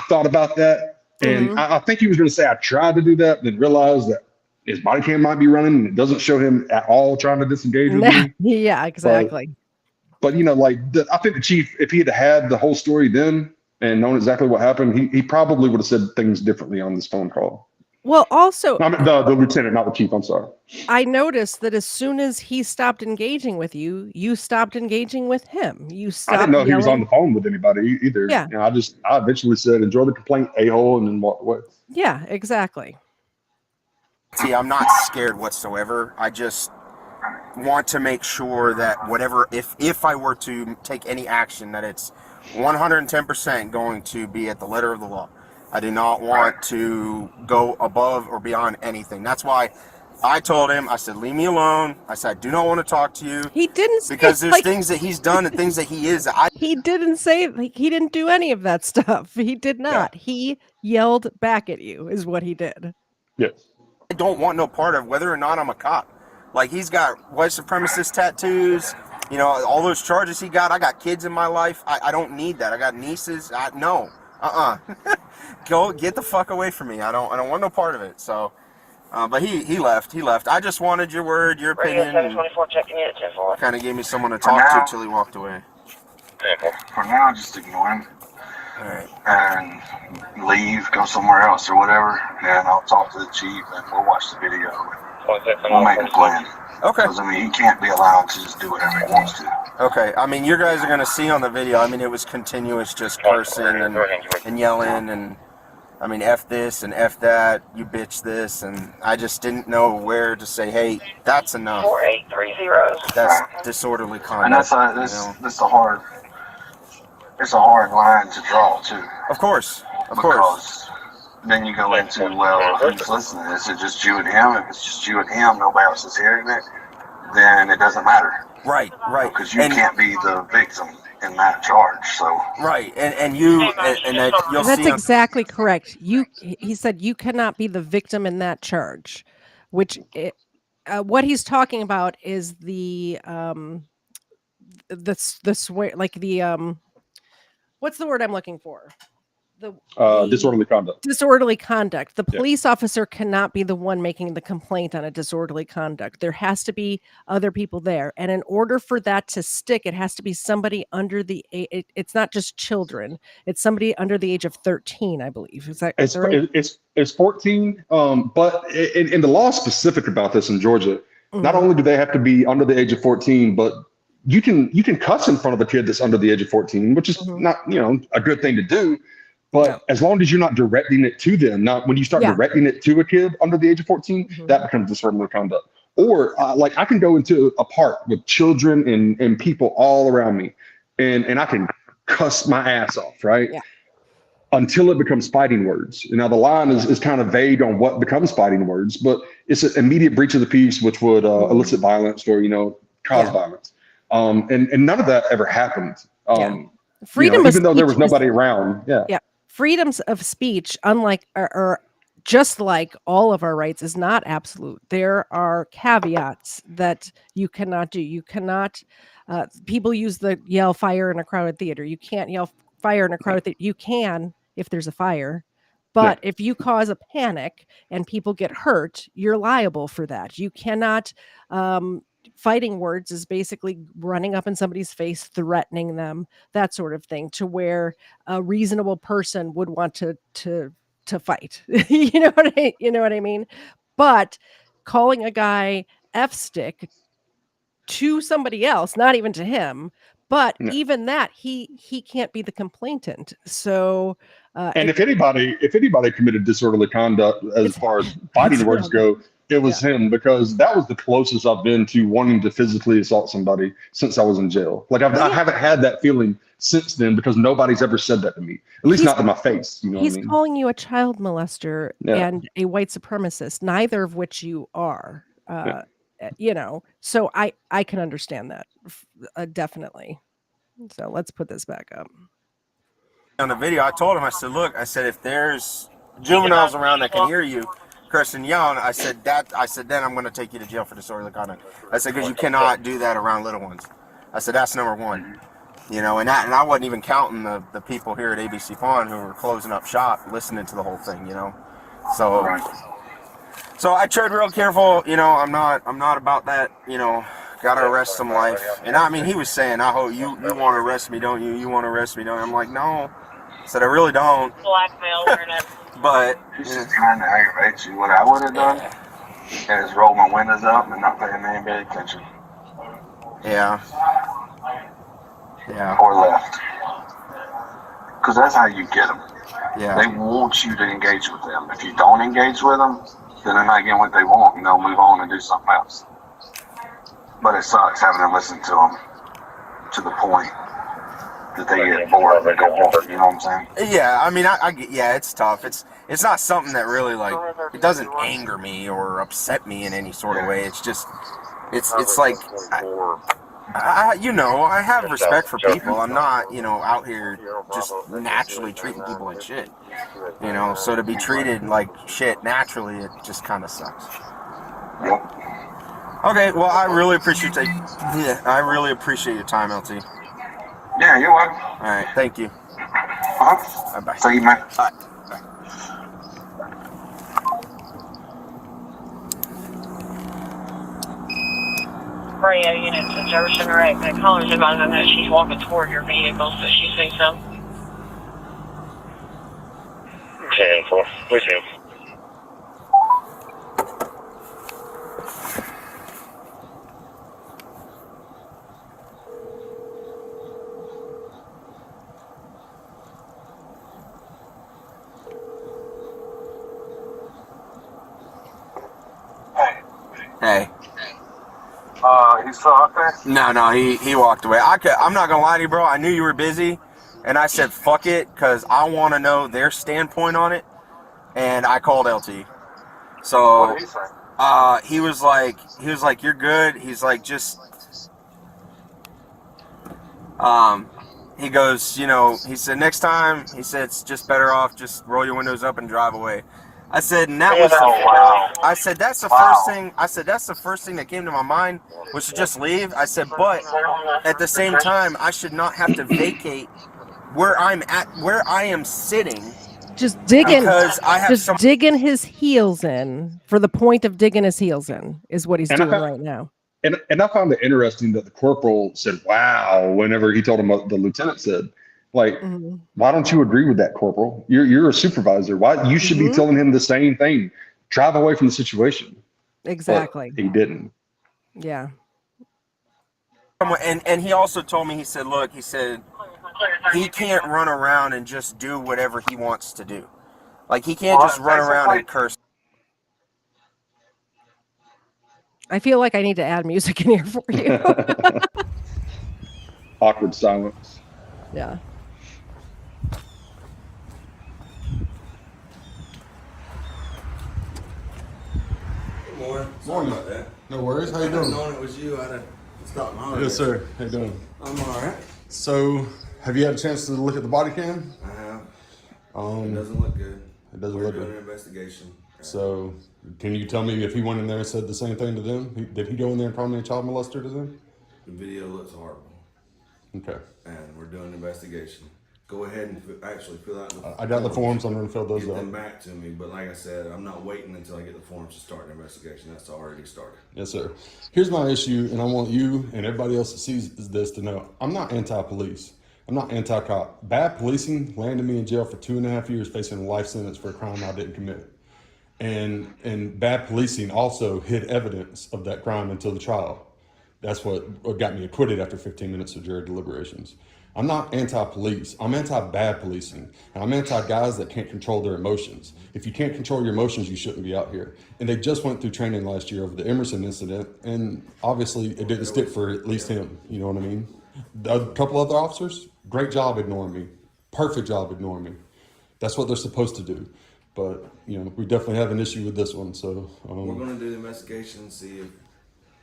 thought about that. And I think he was going to say, I tried to do that, then realized that his body cam might be running and it doesn't show him at all trying to disengage with me. Yeah, exactly. But you know, like I think the chief, if he had the whole story then and known exactly what happened, he probably would have said things differently on this phone call. Well, also, I mean, the lieutenant, not the chief. I'm sorry. I noticed that as soon as he stopped engaging with you, you stopped engaging with him. You stopped. I didn't know he was on the phone with anybody either. Yeah. You know, I eventually said, enjoy the complaint, a-hole, and then walked away. Yeah, exactly. See, I'm not scared whatsoever. I just want to make sure that whatever, if I were to take any action, that it's 110% going to be at the letter of the law. I do not want to go above or beyond anything. That's why I told him, I said, leave me alone. I said, I do not want to talk to you. He didn't say, because there's things that he's done and things that he is. He didn't say, like, he didn't do any of that stuff. He did not. Yeah. He yelled back at you is what he did. Yes. I don't want no part of whether or not I'm a cop. Like, he's got white supremacist tattoos, you know, all those charges he got. I got kids in my life. I don't need that. I got nieces. No. Go get the fuck away from me. I don't want no part of it. So, but he left. I just wanted your word, your opinion. Kind of gave me someone to talk to till he walked away. For now, just ignore him. right. and leave, go somewhere else or whatever, and I'll talk to the chief and we'll watch the video. We'll make a plan. Okay. Because, I mean, he can't be allowed to just do whatever he wants to. Okay. I mean, you guys are going to see on the video, I mean, it was continuous just cursing and yelling and, I mean, F this and F that, you bitch this, and I just didn't know where to say, hey, that's enough. 4830. That's disorderly conduct. And that's a hard, it's a hard line to draw, too. Of course. Of because course. then you go into, well, who's listening? Is it just you and him? If it's just you and him, nobody else is hearing it, then it doesn't matter. Right. Because you can't be the victim in that charge, so. Right, and that you'll see. That's exactly correct. He said you cannot be the victim in that charge, which what he's talking about is the swear, like the what's the word I'm looking for? The Disorderly conduct. Disorderly conduct. The police officer cannot be the one making the complaint on a disorderly conduct. There has to be other people there. And in order for that to stick, it has to be somebody under the it's not just children. It's somebody under the age of 13, I believe. Is that right? It's 14. But in the law specific about this in Georgia, not only do they have to be under the age of 14, but you can cuss in front of a kid that's under the age of 14, which is not, a good thing to do. But as long as you're not directing it to them, not when you start directing it to a kid under the age of 14, that becomes disorderly conduct. Or like I can go into a park with children and people all around me and I can cuss my ass off, right? Yeah. Until it becomes fighting words. And now the line is kind of vague on what becomes fighting words, but it's an immediate breach of the peace, which would elicit violence or, cause violence. And none of that ever happened. Freedom even though there was nobody around. Yeah. Freedoms of speech, unlike or just like all of our rights, is not absolute. There are caveats that you cannot do. You cannot. People use the yell fire in a crowded theater. You can't yell fire in a crowded theater. You can if there's a fire, but if you cause a panic and people get hurt, you're liable for that. You cannot. Fighting words is basically running up in somebody's face, threatening them, that sort of thing, to where a reasonable person would want to fight. you know what I mean? But calling a guy F-stick to somebody else, not even to him, but even that, he can't be the complainant. So and if anybody committed disorderly conduct as far as fighting words go, it was him, because that was the closest I've been to wanting to physically assault somebody since I was in jail. Like I haven't had that feeling since then, because nobody's ever said that to me, at least not to my face. You know he's what I mean? Calling you a child molester and a white supremacist, neither of which you are. So I can understand that definitely. So let's put this back up. On the video, I told him, I said, look, I said, if there's juveniles around that can hear you cursing, yelling, I said, then I'm going to take you to jail for disorderly conduct. I said, because you cannot do that around little ones. I said, that's number one. And I wasn't even counting the people here at ABC Pawn who were closing up shop, listening to the whole thing, So I tread real careful, I'm not about that, gotta arrest some life. And I mean, he was saying, I hope you want to arrest me, don't you? You want to arrest me, don't you? I'm like, no. I said, I really don't. Blackmail or whatever. But he's just trying to aggravate you. What I would have done is roll my windows up and not pay anybody attention. Yeah. Or left. Because that's how you get them. Yeah. They want you to engage with them. If you don't engage with them, then they're not getting what they want, and they'll move on and do something else. But it sucks having to listen to them to the point that they get bored and go on. You know what I'm saying? Yeah, I mean, it's tough. It's not something that really, it doesn't anger me or upset me in any sort of way. It's just, it's like, I have respect for people. I'm not, out here just naturally treating people like shit. So to be treated like shit naturally, it just kind of sucks. Yep. Okay, well, I really appreciate your time, LT. Yeah, you're welcome. All right, thank you. Bye-bye. See you, man. Bye. Radio units in Jefferson Wreck. The caller's advising that she's walking toward your vehicle, so she sees some. 10-4. Please him. Hey. He's still out there? No, he walked away. I'm not gonna lie to you, bro. I knew you were busy, and I said fuck it, cause I want to know their standpoint on it, and I called LT. So What did he say? he was like, you're good. He's like, just he goes, you know, he said next time, he said it's just better off just roll your windows up and drive away. I said, and that was I said that's the first thing. I said that's the first thing that came to my mind was to just leave. I said, but at the same time, I should not have to vacate where I'm at, where I am sitting. Just digging, because I have digging his heels in for the point of digging his heels in is what he's doing right now. And I found it interesting that the corporal said, wow, whenever he told him what the lieutenant said. Like, why don't you agree with that, corporal? You're a supervisor. Why you should be telling him the same thing. Drive away from the situation. Exactly. But he didn't. Yeah. And he also told me, he said, look, he said, he can't run around and just do whatever he wants to do. Like, he can't just run around and curse. I feel like I need to add music in here for you. Awkward silence. Yeah. Morning. About that. No worries. How you doing? Knowing it was you, I'd have stopped my heart. Yes, sir. How you doing? I'm all right. So, have you had a chance to look at the body cam? I have. It doesn't look good. It doesn't We're look doing good. an investigation. So, can you tell me if he went in there and said the same thing to them? Did he go in there and call me a child molester to them? The video looks horrible. Okay. And we're doing an investigation. Go ahead and actually fill out the I got the forms. I'm going to fill those Get out. them back to me. But like I said, I'm not waiting until I get the forms to start an investigation. That's already started. Yes, sir. Here's my issue, and I want you and everybody else that sees this to know. I'm not anti-police. I'm not anti-cop. Bad policing landed me in jail for 2.5 years facing a life sentence for a crime I didn't commit. And bad policing also hid evidence of that crime until the trial. That's what got me acquitted after 15 minutes of jury deliberations. I'm not anti-police. I'm anti-bad policing. And I'm anti-guys that can't control their emotions. If you can't control your emotions, you shouldn't be out here. And they just went through training last year over the Emerson incident. And obviously it didn't stick for at least him. You know what I mean? A couple other officers, great job ignoring me. Perfect job ignoring me. That's what they're supposed to do. But, you know, we definitely have an issue with this one. So we're going to do the investigation, see if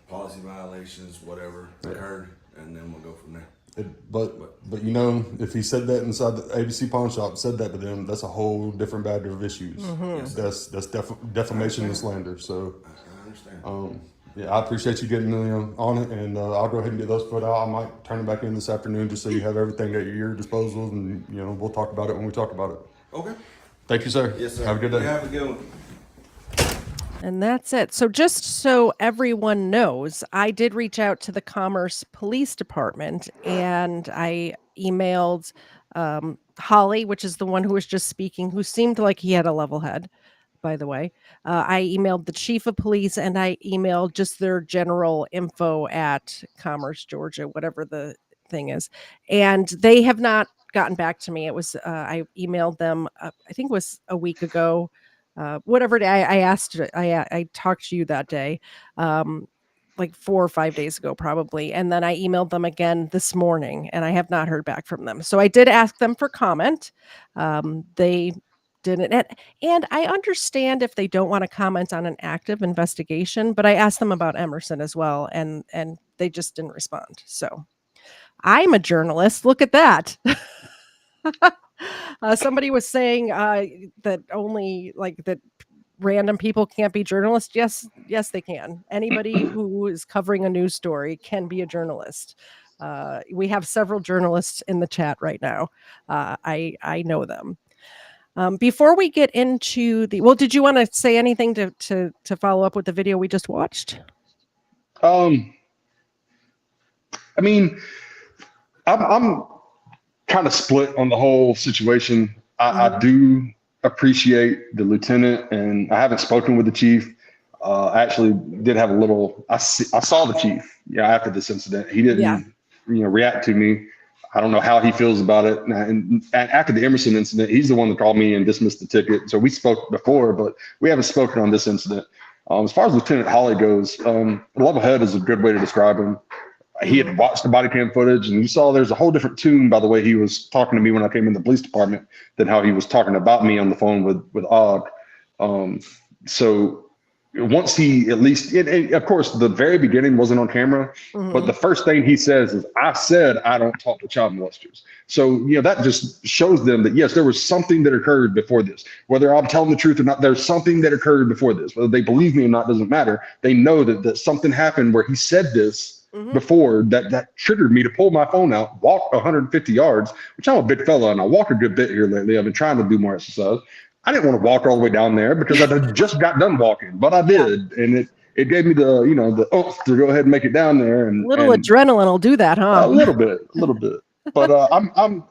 policy violations, whatever, occurred, and then we'll go from there. But you know, if he said that inside the ABC pawn shop, said that to them, that's a whole different bag of issues. Yes, That's defamation and slander. So I understand. Yeah, I appreciate you getting on it, and I'll go ahead and get those put out. I might turn it back in this afternoon just so you have everything at your disposal, and you know we'll talk about it when we talk about it. Okay. Thank you, sir. Yes, sir. Have a good day. You have a good one. And that's it. So just so everyone knows, I did reach out to the Commerce Police Department and I emailed Holly, which is the one who was just speaking, who seemed like he had a level head, by the way. I emailed the chief of police and I emailed just their general info at Commerce, Georgia, whatever the thing is. And they have not gotten back to me. It was, I emailed them, I think it was a week ago. Whatever day I asked, I talked to you that day, like 4 or 5 days ago, probably. And then I emailed them again this morning and I have not heard back from them. So I did ask them for comment. They didn't. And I understand if they don't want to comment on an active investigation, but I asked them about Emerson as well. And they just didn't respond. So I'm a journalist. Look at that. Somebody was saying that only that random people can't be journalists. Yes, they can. Anybody who is covering a news story can be a journalist. We have several journalists in the chat right now. I know them. Before we get into did you want to say anything to follow up with the video we just watched? I mean, I'm kind of split on the whole situation. I do appreciate the lieutenant, and I haven't spoken with the chief. I actually did have a little. I saw the chief. Yeah, after this incident, he didn't, react to me. I don't know how he feels about it. And after the Emerson incident, he's the one that called me and dismissed the ticket. So we spoke before, but we haven't spoken on this incident. As far as Lieutenant Holly goes, level-head is a good way to describe him. He had watched the body cam footage, and you saw there's a whole different tune by the way he was talking to me when I came in the police department than how he was talking about me on the phone with Og. So once he at least, of course, the very beginning wasn't on camera, but the first thing he says is, I said I don't talk to child molesters. So, that just shows them that, yes, there was something that occurred before this. Whether I'm telling the truth or not, there's something that occurred before this. Whether they believe me or not doesn't matter. They know that something happened where he said this before that triggered me to pull my phone out, walk 150 yards, which I'm a big fella and I walk a good bit here lately. I've been trying to do more exercise. I didn't want to walk all the way down there because I just got done walking, but I did. And it gave me the oomph to go ahead and make it down there. And adrenaline will do that, huh? A little bit. But I'm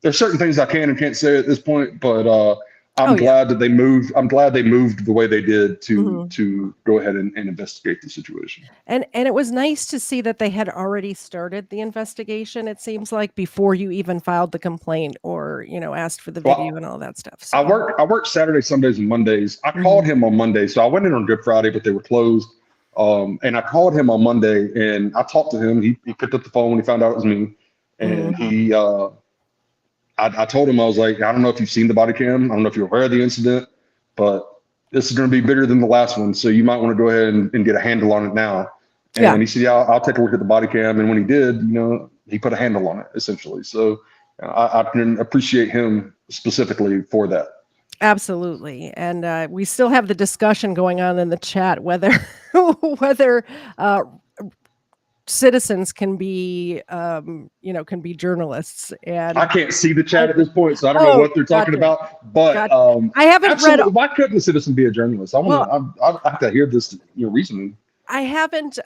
there's certain things I can and can't say at this point, but I'm glad that they moved. I'm glad they moved the way they did to go ahead and investigate the situation. And it was nice to see that they had already started the investigation. It seems like before you even filed the complaint or asked for the video and all that stuff. So. I work Saturday, Sundays, and Mondays. I called him on Monday, so I went in on Good Friday, but they were closed. And I called him on Monday, and I talked to him. He picked up the phone when he found out it was me, and he. I told him, I was like, I don't know if you've seen the body cam. I don't know if you're aware of the incident, but this is going to be bigger than the last one. So you might want to go ahead and get a handle on it now. And he said, yeah, I'll take a look at the body cam. And when he did, he put a handle on it essentially. So I can appreciate him specifically for that. Absolutely. And we still have the discussion going on in the chat, whether citizens can be journalists. And I can't see the chat at this point, so I don't know what they're talking about. But I haven't read. Why couldn't a citizen be a journalist? I have to hear this reasoning. I haven't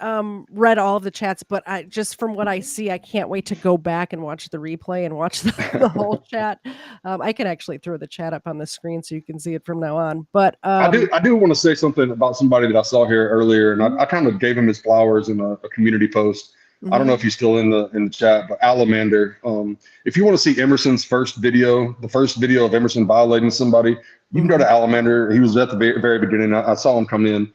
read all of the chats, but just from what I see, I can't wait to go back and watch the replay and watch the whole chat. I can actually throw the chat up on the screen so you can see it from now on. But I do want to say something about somebody that I saw here earlier, and I kind of gave him his flowers in a community post. I don't know if he's still in the chat, but Alamander. If you want to see Emerson's first video, the first video of Emerson violating somebody, you can go to Alamander. He was at the very beginning. I saw him come in.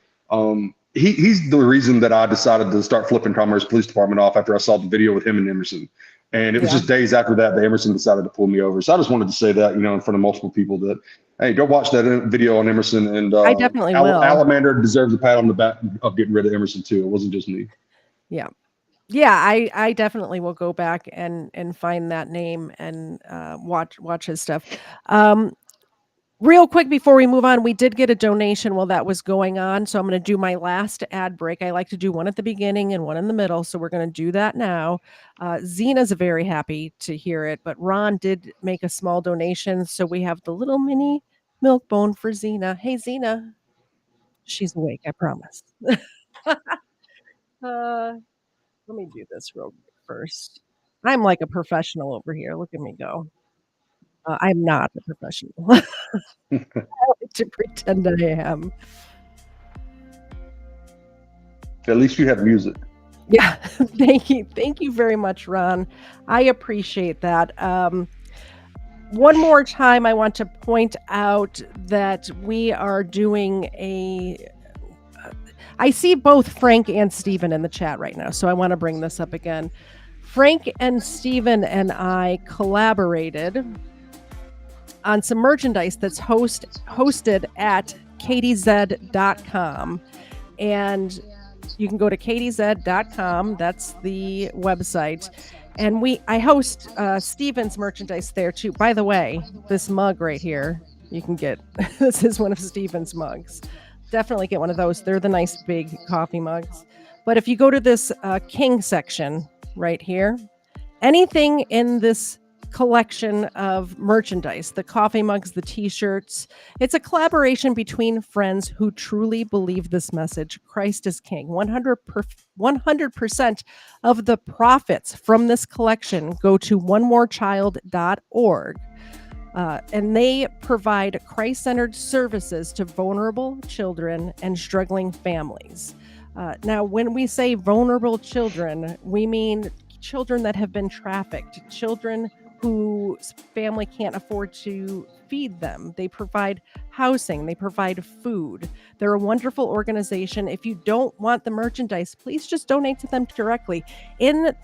He's the reason that I decided to start flipping Commerce Police Department off after I saw the video with him and Emerson. And it was just days after that Emerson decided to pull me over. So I just wanted to say that, in front of multiple people that, hey, go watch that video on Emerson. And I definitely will. Alamander deserves a pat on the back of getting rid of Emerson too. It wasn't just me. Yeah. Yeah, I definitely will go back and find that name and watch his stuff. Real quick before we move on, we did get a donation while that was going on, so I'm going to do my last ad break. I like to do one at the beginning and one in the middle, so we're going to do that now. Zena's very happy to hear it, but Ron did make a small donation, so we have the little mini milk bone for Zena. Hey, Zena. She's awake, I promise. Let me do this real quick first. I'm like a professional over here. Look at me go. I'm not a professional. I like to pretend I am. At least you have music. Yeah, thank you. Thank you very much, Ron. I appreciate that. One more time, I want to point out that we are doing I see both Frank and Steven in the chat right now, so I want to bring this up again. Frank and Steven and I collaborated on some merchandise that's hosted at kdz.com. And you can go to kdz.com. That's the website. And I host Steven's merchandise there too. By the way, this mug right here, you can get. This is one of Steven's mugs. Definitely get one of those. They're the nice big coffee mugs. But if you go to this King section right here, anything in this collection of merchandise, the coffee mugs, the t-shirts, it's a collaboration between friends who truly believe this message: Christ is King. 100% of the profits from this collection go to onemorechild.org. And they provide Christ-centered services to vulnerable children and struggling families. Now, when we say vulnerable children, we mean children that have been trafficked, children whose family can't afford to feed them. They provide housing, they provide food. They're a wonderful organization. If you don't want the merchandise, please just donate to them directly. On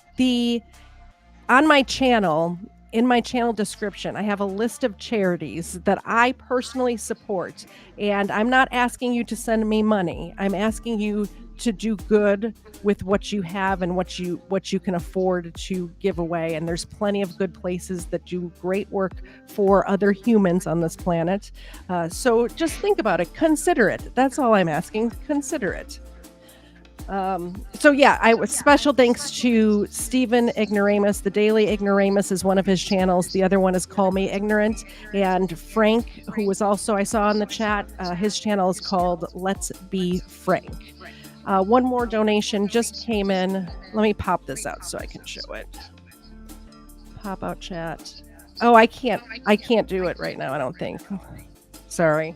my channel, in my channel description, I have a list of charities that I personally support. And I'm not asking you to send me money. I'm asking you to do good with what you have and what you can afford to give away. And there's plenty of good places that do great work for other humans on this planet. So just think about it. Consider it. That's all I'm asking. Consider it. So yeah, I was special thanks to Stephen Ignoramus. The Daily Ignoramus is one of his channels. The other one is Call Me Ignorant. And Frank, who was also, I saw in the chat, his channel is called Let's Be Frank. One more donation just came in. Let me pop this out so I can show it. Pop out chat. Oh, I can't do it right now, I don't think. Sorry.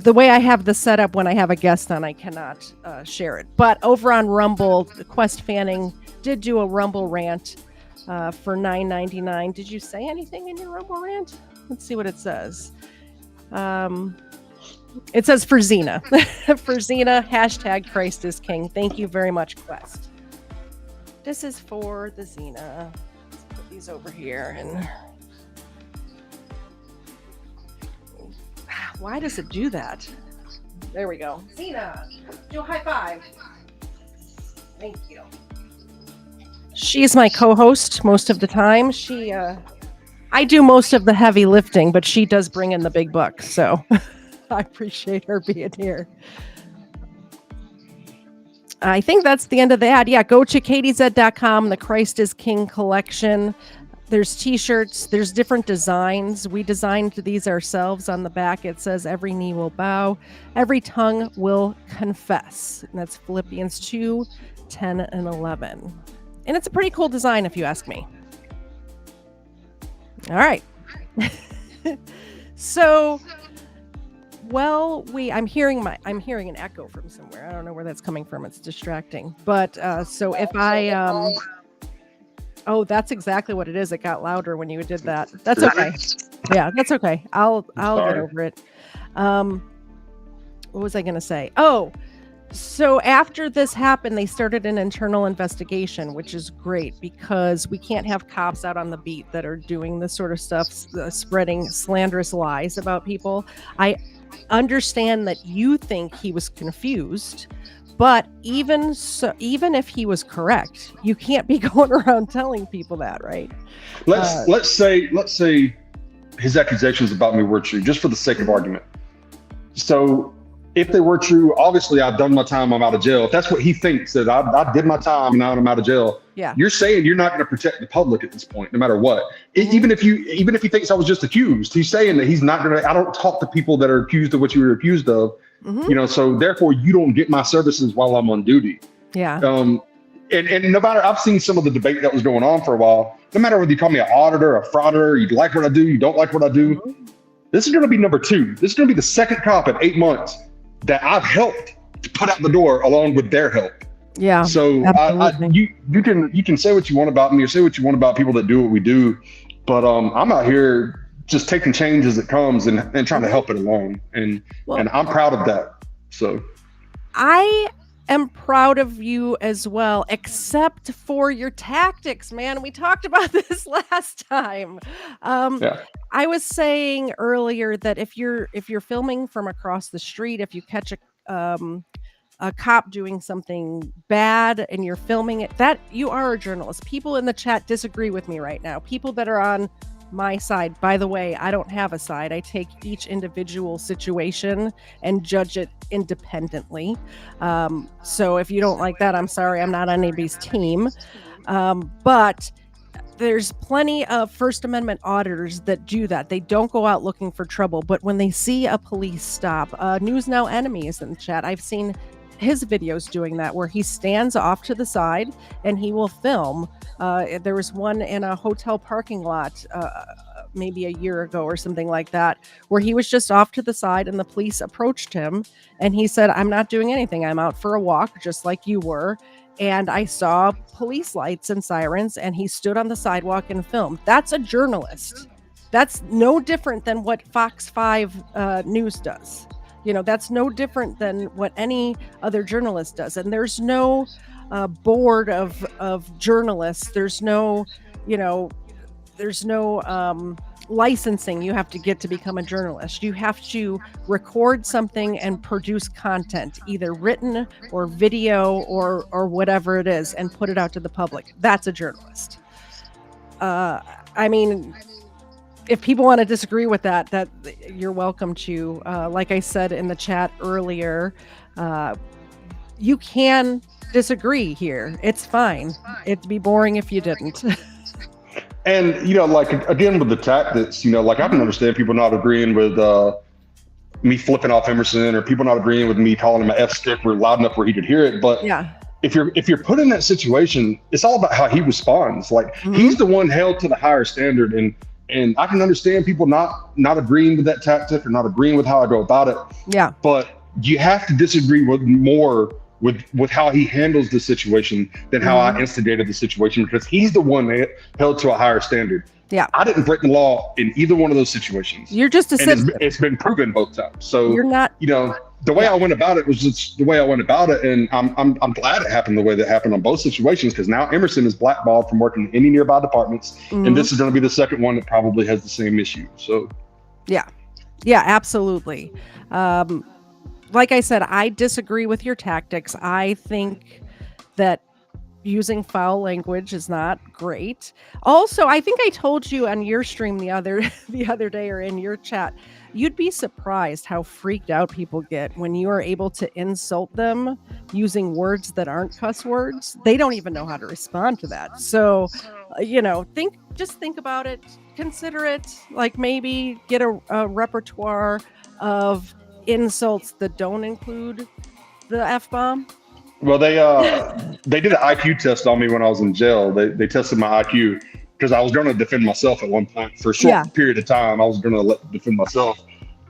The way I have this set up when I have a guest on, I cannot share it. But over on Rumble, Quest Fanning did do a Rumble rant for $9.99. Did you say anything in your Rumble rant? Let's see what it says. It says for Xena. For Xena, hashtag Christ is King. Thank you very much, Quest. This is for the Xena. Let's put these over here. And why does it do that? There we go. Xena, do a high five. Thank you. She's my co-host most of the time. I do most of the heavy lifting, but she does bring in the big bucks. So I appreciate her being here. I think that's the end of the ad. Yeah, go to katiez.com, the Christ is King collection. There's t-shirts, there's different designs. We designed these ourselves. On the back it says every knee will bow, every tongue will confess. And that's Philippians 2:10 and 11. And it's a pretty cool design if you ask me. All right. So, well, I'm hearing an echo from somewhere. I don't know where that's coming from. It's distracting. But so if I oh, that's exactly what it is. It got louder when you did that. That's okay. Yeah, that's okay. I'll get over it. What was I going to say? Oh, so after this happened, they started an internal investigation, which is great because we can't have cops out on the beat that are doing this sort of stuff, spreading slanderous lies about people. I understand that you think he was confused. But even if he was correct, you can't be going around telling people that, right? Let's say his accusations about me were true, just for the sake of argument. So if they were true, obviously I've done my time, I'm out of jail. If that's what he thinks, that I did my time and now I'm out of jail. Yeah. You're saying you're not going to protect the public at this point, no matter what. Even if he thinks I was just accused, he's saying that he's not going to. I don't talk to people that are accused of what you were accused of. So therefore you don't get my services while I'm on duty. Yeah. And no matter, I've seen some of the debate that was going on for a while. No matter whether you call me an auditor, a frauder, you like what I do, you don't like what I do. This is going to be number 2. This is going to be the second cop in 8 months that I've helped to put out the door along with their help. Yeah. So you can say what you want about me or say what you want about people that do what we do, but I'm out here just taking change as it comes and trying to help it along. And I'm proud of that. So I am proud of you as well, except for your tactics, man. We talked about this last time. I was saying earlier that if you're filming from across the street, if you catch a cop doing something bad and you're filming it, that you are a journalist. People in the chat disagree with me right now. People that are on my side, by the way, I don't have a side. I take each individual situation and judge it independently. So if you don't like that, I'm sorry, I'm not on anybody's team. But there's plenty of First Amendment auditors that do that. They don't go out looking for trouble, but when they see a police stop, News Now Enemy is in the chat. I've seen his videos doing that, where he stands off to the side and he will film. There was one in a hotel parking lot maybe a year ago or something like that, where he was just off to the side and the police approached him and he said, "I'm not doing anything. I'm out for a walk just like you were. And I saw police lights and sirens," and he stood on the sidewalk and filmed. That's a journalist. That's no different than what Fox 5 News does. That's no different than what any other journalist does. And there's no board of journalists. There's no, licensing you have to get to become a journalist. You have to record something and produce content, either written or video or whatever it is, and put it out to the public. That's a journalist. I mean, if people want to disagree with that you're welcome to. Like I said in the chat earlier, you can disagree here. It's fine. It'd be boring if you didn't. And, like, again, with the tactics, like, I can understand people not agreeing with me flipping off Emerson, or people not agreeing with me calling him an F stick or loud enough where he could hear it. But yeah, if you're put in that situation, it's all about how he responds. Like, he's the one held to the higher standard. And I can understand people not agreeing with that tactic or not agreeing with how I go about it. Yeah. But you have to disagree with how he handles the situation than how I instigated the situation, because he's the one held to a higher standard. Yeah. I didn't break the law in either one of those situations. You're just a citizen. It's been proven both times. So you're not, the way I went about it was just the way I went about it. And I'm glad it happened the way that happened on both situations, because now Emerson is blackballed from working in any nearby departments. And this is going to be the second one that probably has the same issue. So yeah, absolutely. Like I said, I disagree with your tactics. I think that using foul language is not great. Also, I think I told you on your stream the other day, or in your chat, you'd be surprised how freaked out people get when you are able to insult them using words that aren't cuss words. They don't even know how to respond to that. So, just think about it, consider it, like maybe get a repertoire of insults that don't include the F-bomb. Well, they did an IQ test on me when I was in jail. They tested my IQ because I was going to defend myself at one point for a short period of time. I was going to defend myself,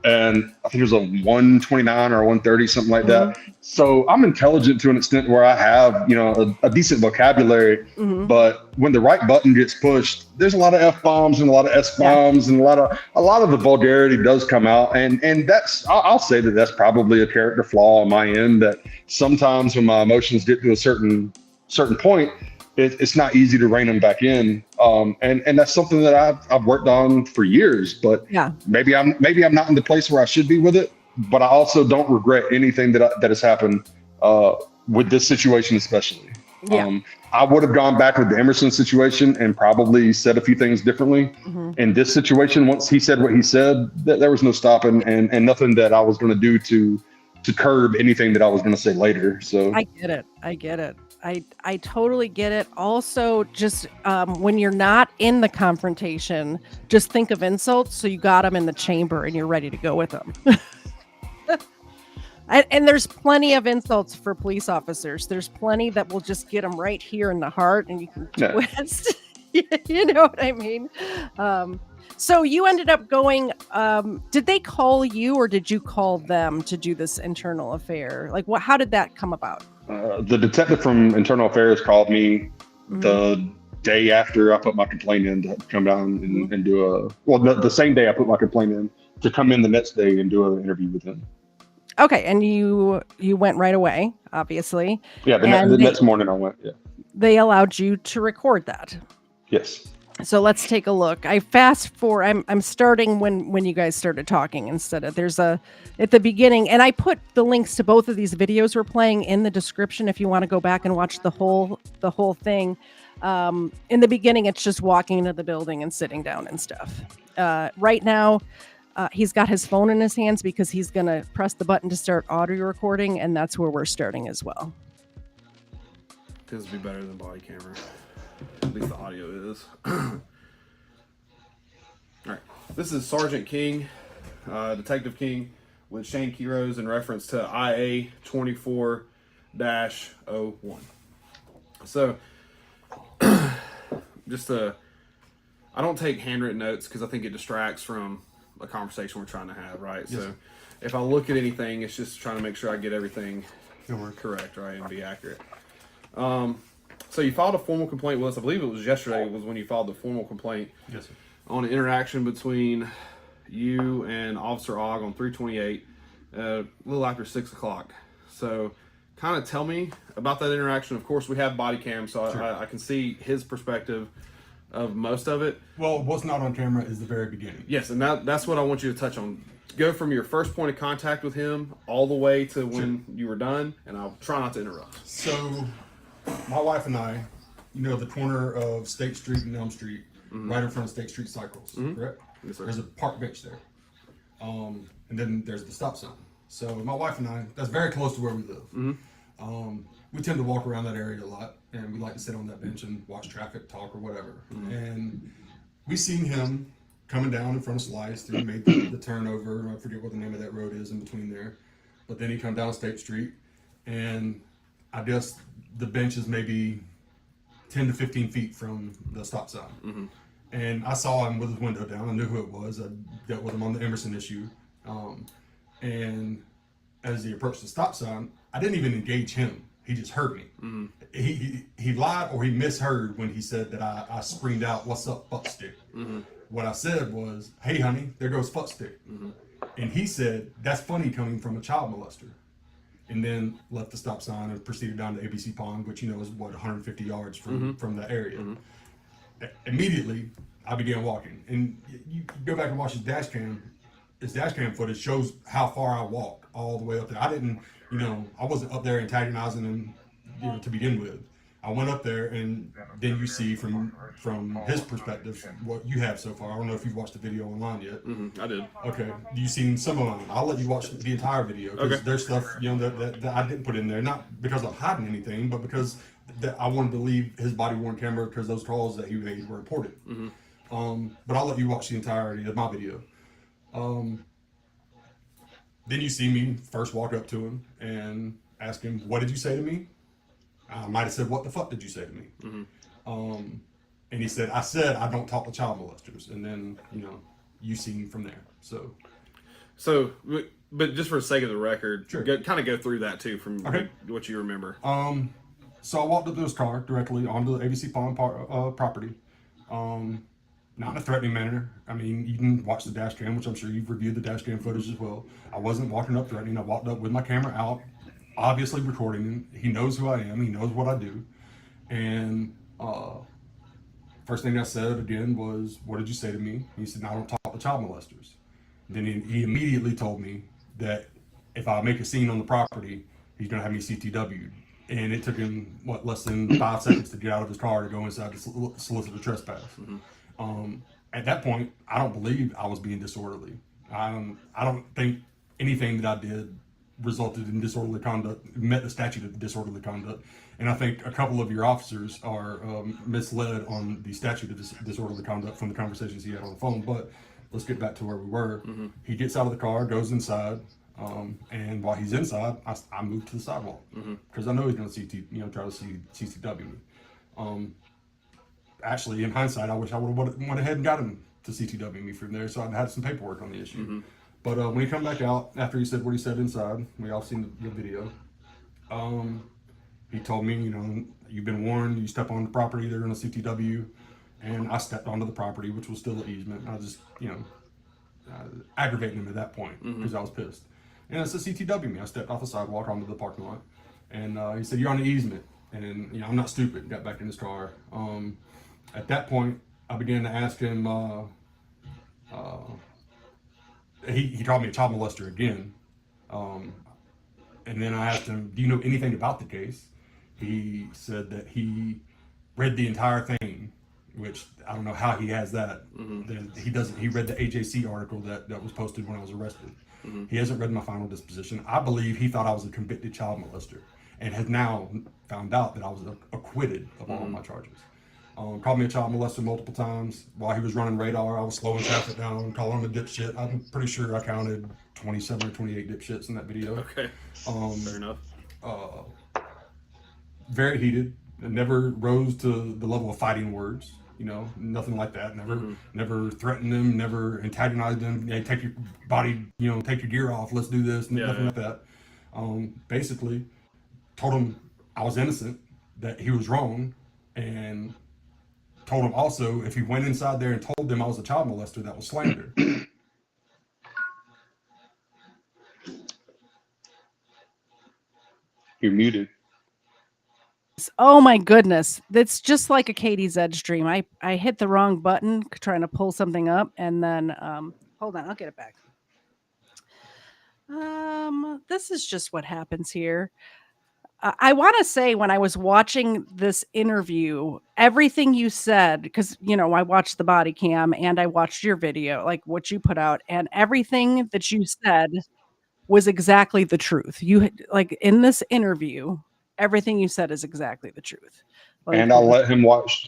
and I think it was a 129 or a 130, something like that. So I'm intelligent to an extent where I have, a decent vocabulary. But when the right button gets pushed, there's a lot of F-bombs and a lot of S-bombs and a lot of the vulgarity does come out. And I'll say that's probably a character flaw on my end, that sometimes when my emotions get to a certain point, it's not easy to rein them back in. And that's something that I've worked on for years, but maybe I'm not in the place where I should be with it, but I also don't regret anything that has happened with this situation, especially. I would have gone back with the Emerson situation and probably said a few things differently. In this situation, once he said what he said, there was no stopping and nothing that I was going to do to curb anything that I was going to say later. So I get it. I totally get it. Also, just when you're not in the confrontation, just think of insults. So you got them in the chamber and you're ready to go with them. And there's plenty of insults for police officers. There's plenty that will just get them right here in the heart and you can twist. You know what I mean? So you ended up going, did they call you or did you call them to do this internal affair? Like, how did that come about? The detective from Internal Affairs called me the day after I put my complaint in to come down and do the same day I put my complaint in to come in the next day and do an interview with him. Okay, and you went right away, obviously. Yeah, the next morning I went, They allowed you to record that. Yes. So let's take a look. I'm starting when you guys started talking instead of at the beginning, and I put the links to both of these videos we're playing in the description if you want to go back and watch the whole thing. In the beginning, it's just walking into the building and sitting down and stuff. Right now, he's got his phone in his hands because he's going to press the button to start audio recording, and that's where we're starting as well. This would be better than body camera. At least the audio is. All right. This is Sergeant King, Detective King, with Shane Keyros in reference to IA 24-01. So, I I don't take handwritten notes because I think it distracts from a conversation we're trying to have, right? Yes, So if I look at anything, it's just trying to make sure I get everything correct, right, and be accurate. So you filed a formal complaint with us. I believe it was yesterday was when you filed the formal complaint. Yes, sir. On an interaction between you and Officer Ogg on 328, a little after 6 o'clock. So kind of tell me about that interaction. Of course, we have body cam, so Sure. I can see his perspective of most of it. Well, what's not on camera is the very beginning. Yes, and that's what I want you to touch on. Go from your first point of contact with him all the way to when you were done, and I'll try not to interrupt. So, my wife and I, the corner of State Street and Elm Street, right in front of State Street Cycles, correct? Yes, sir. There's a park bench there. And then there's the stop sign. So, my wife and I, that's very close to where we live. We tend to walk around that area a lot, and we like to sit on that bench and watch traffic, talk, or whatever. And we seen him coming down in front of Slice, and he made the turn over. I forget what the name of that road is in between there. But then he come down State Street, and I guess the bench is maybe 10 to 15 feet from the stop sign. And I saw him with his window down. I knew who it was. I dealt with him on the Emerson issue. And as he approached the stop sign, I didn't even engage him. He just heard me. He lied or he misheard when he said that I screamed out, "What's up, fuckstick?" What I said was, "Hey, honey, there goes fuckstick." And he said, "That's funny coming from a child molester." And then left the stop sign and proceeded down to ABC Pond, which is what 150 yards from the area. Immediately, I began walking. And you go back and watch his dash cam. His dash cam footage shows how far I walked all the way up there. I didn't, I wasn't up there antagonizing him, to begin with. I went up there, and then you see from his perspective what you have so far. I don't know if you've watched the video online yet. I did. Okay, you've seen some of them. I'll let you watch the entire video because there's stuff that I didn't put in there, not because I'm hiding anything, but because I wanted to leave his body worn camera because those calls that he made were important. But I'll let you watch the entirety of my video. Then you see me first walk up to him and ask him, "What did you say to me?" I might have said, "What the fuck did you say to me?" And he said, "I said I don't talk to child molesters." And then, you see me from there. So, but just for the sake of the record, sure. Kind of go through that too from what you remember. So I walked up to his car directly onto the ABC Pond property. Not in a threatening manner. I mean, you can watch the dash cam, which I'm sure you've reviewed the dash cam footage as well. I wasn't walking up threatening. I walked up with my camera out, obviously recording him. He knows who I am. He knows what I do. And first thing I said again was, "What did you say to me?" He said, "I don't talk to child molesters." Then he immediately told me that if I make a scene on the property, he's going to have me CTW'd. And it took him, less than 5 seconds to get out of his car to go inside to solicit a trespass. At that point, I don't believe I was being disorderly. I don't think anything that I did resulted in disorderly conduct, met the statute of disorderly conduct. And I think a couple of your officers are misled on the statute of disorderly conduct from the conversations he had on the phone. But let's get back to where we were. He gets out of the car, goes inside, and while he's inside, I move to the sidewalk because I know he's going to try to CCW me. Actually, in hindsight, I wish I would have went ahead and got him to CTW me from there, so I'd had some paperwork on the issue. But when he come back out after he said what he said inside, we all seen the video. He told me, "You've been warned. You step on the property, they're going to CTW." And I stepped onto the property, which was still an easement. I just, aggravating him at that point because I was pissed. And it's a CTW me. I stepped off the sidewalk onto the parking lot, and he said, "You're on the easement." And I'm not stupid. Got back in his car. At that point, I began to ask him. He called me a child molester again, and then I asked him, "Do you know anything about the case?" He said that he read the entire thing, which I don't know how he has that. He doesn't. He read the AJC article that was posted when I was arrested. He hasn't read my final disposition. I believe he thought I was a convicted child molester, and has now found out that I was acquitted of all of my charges. Called me a child molester multiple times. While he was running radar, I was slowing traffic down, calling him a dipshit. I'm pretty sure I counted 27 or 28 dipshits in that video. Okay, fair enough. Very heated. It never rose to the level of fighting words. You know, nothing like that. Never threatened them. Never antagonized them. Hey, take your body. You know, take your gear off. Let's do this. Nothing like that. Basically, told him I was innocent, that he was wrong, and told him also if he went inside there and told them I was a child molester, that was slander. You're muted. Oh my goodness. That's just like a Katie's Edge stream. I hit the wrong button trying to pull something up, and then hold on, I'll get it back. This is just what happens here. I want to say when I was watching this interview, everything you said, because, you know, I watched the body cam and I watched your video, like what you put out, and everything that you said was exactly the truth. You like in this interview, everything you said is exactly the truth. Like, And I'll let him watch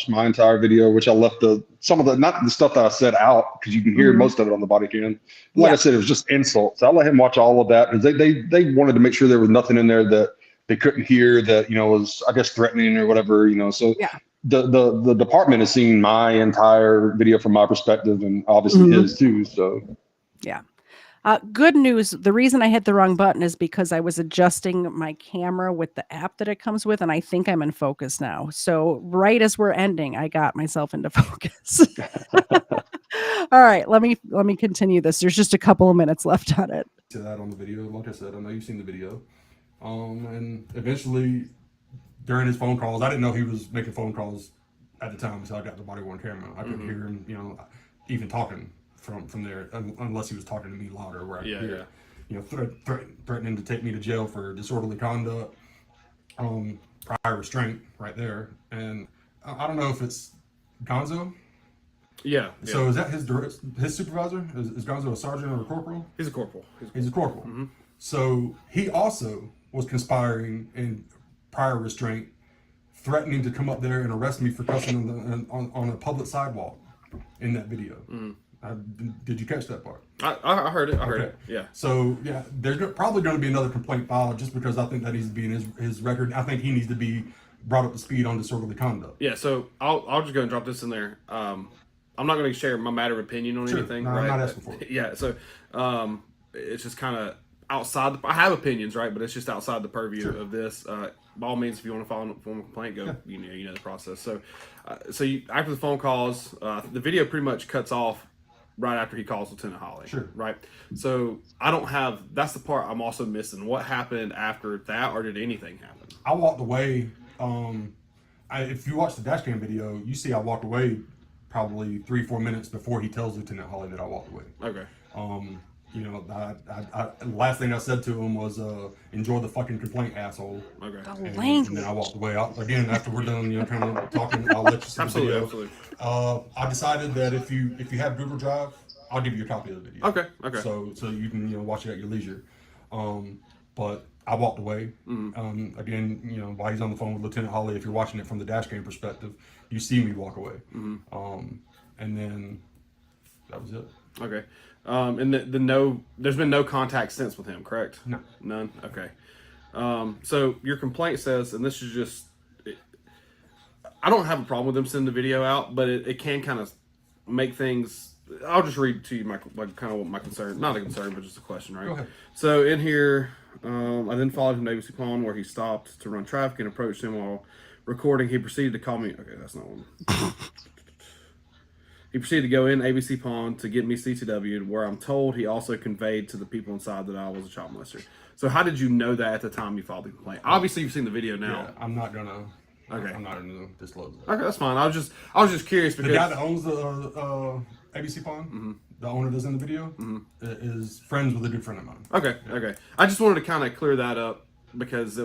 my entire video, which I left some of the, not the stuff that I said out, because you can hear most of it on the body cam. Like I said, it was just insults. I'll let him watch all of that, because they wanted to make sure there was nothing in there that they couldn't hear that, you know, was, I guess, threatening or whatever, you know. So the department has seen my entire video from my perspective, and obviously his too. So yeah. Good news. The reason I hit the wrong button is because I was adjusting my camera with the app that it comes with, and I think I'm in focus now. So right as we're ending, I got myself into focus. All right, let me continue this. There's just a couple of minutes left on it. To that on the video, like I said, I know you've seen the video. And eventually, during his phone calls, I didn't know he was making phone calls at the time until I got the body-worn camera. I couldn't hear him, you know, even talking from there, unless he was talking to me louder, where I could hear, you know, threatening to take me to jail for disorderly conduct, prior restraint, right there. And I don't know if it's Gonzo. Yeah. So is that his supervisor? Is Gonzo a sergeant or a corporal? He's a corporal. He's a corporal. So he also was conspiring in prior restraint, threatening to come up there and arrest me for cussing on a public sidewalk in that video. Did you catch that part? I heard it. I heard it. Yeah. So yeah, there's probably going to be another complaint filed, just because I think that needs to be in his record. I think he needs to be brought up to speed on disorderly conduct. Yeah. So I'll just go and drop this in there. I'm not going to share my matter of opinion on anything. No, right? I'm not asking for it. Yeah. So it's just kind of outside. I have opinions, right? But it's just outside the purview of this. By all means, if you want to file a formal complaint, go. You know the process. So after the phone calls, the video pretty much cuts off right after he calls Lieutenant Holly. Sure. Right. So I don't have. That's the part I'm also missing. What happened after that, or did anything happen? I walked away. If you watch the dash cam video, you see I walked away probably 3-4 minutes before he tells Lieutenant Holly that I walked away. Okay. You know, the last thing I said to him was, enjoy the fucking complaint, asshole. Okay. And then I walked away. Again, after we're done, you know, kind of talking, I'll let you see the video. Absolutely. I decided that if you have Google Drive, I'll give you a copy of the video. Okay. So you can, you know, watch it at your leisure. But I walked away. Again, you know, while he's on the phone with Lieutenant Holly, if you're watching it from the dash cam perspective, you see me walk away. And then that was it. Okay. And there's been no contact since with him, correct? No. None? Okay. So your complaint says, and this is just, I don't have a problem with them sending the video out, but it can kind of make things, I'll just read to you my kind of what my concern, not a concern, but just a question, right? Go ahead. So in here, I then followed him to ABC Pond where he stopped to run traffic and approached him while recording. He proceeded to call me, okay, that's not one. He proceeded to go in ABC Pond to get me CTW'd, where I'm told he also conveyed to the people inside that I was a child molester. So how did you know that at the time you filed the complaint? Obviously, you've seen the video now. Yeah, I'm not gonna. Okay. I'm not gonna disclose that. Okay, that's fine. I was just curious because the guy that owns the ABC Pond, the owner that's in the video, is friends with a good friend of mine. Okay. I just wanted to kind of clear that up because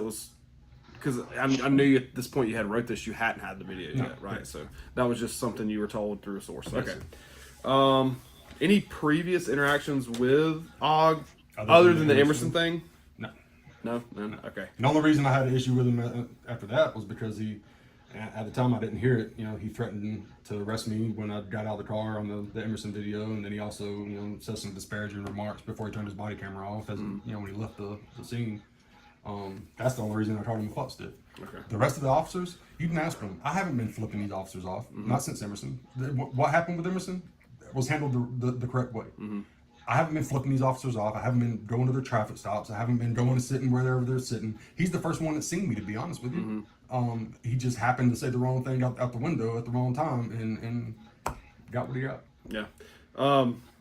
I knew at this point you had wrote this, you hadn't had the video yet, right? So that was just something you were told through a source. Okay. Any previous interactions with Og other than the Emerson thing? No, none. Okay. The only reason I had an issue with him after that was because at the time I didn't hear it. You know, he threatened to arrest me when I got out of the car on the Emerson video, and then he also, you know, said some disparaging remarks before he turned his body camera off, as you know, when he left the scene. That's the only reason I called him a fuck stick. Okay. The rest of the officers, you can ask them. I haven't been flipping these officers off, not since Emerson. What happened with Emerson was handled the correct way. I haven't been flipping these officers off. I haven't been going to their traffic stops. I haven't been going and sitting wherever they're sitting. He's the first one that's seen me, to be honest with you. He just happened to say the wrong thing out the window at the wrong time and got what he got. Yeah.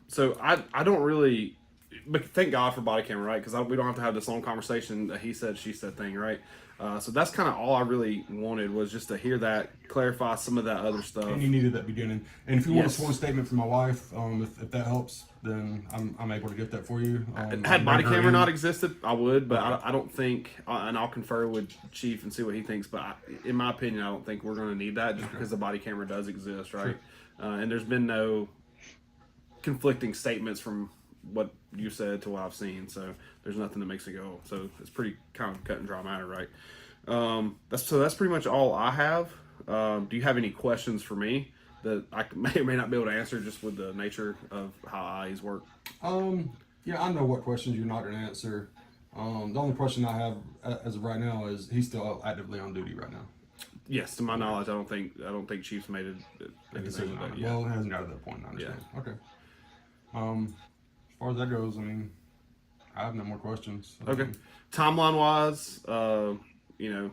So I don't really, but thank God for body camera, right? Because we don't have to have this long conversation, he said, she said thing, right? So that's kind of all I really wanted, was just to hear that, clarify some of that other stuff. And you needed that beginning. And if you want a sworn statement from my wife, if that helps, then I'm able to get that for you. Had body camera not existed, I would, but I don't think, and I'll confer with Chief and see what he thinks, but in my opinion, I don't think we're going to need that, just because the body camera does exist, right? Sure. And there's been no conflicting statements from what you said to what I've seen, so there's nothing that makes it go. So it's pretty kind of cut and dry matter, right? That's pretty much all I have. Do you have any questions for me that I may or may not be able to answer, just with the nature of how eyes work? Yeah, I know what questions you're not going to answer. The only question I have as of right now is, he's still actively on duty right now. Yes, to my knowledge, I don't think Chief's made a decision on it yet. Well, it hasn't got to that point. I understand. Yeah. Okay. As far as that goes, I mean, I have no more questions. Okay. Timeline wise, you know,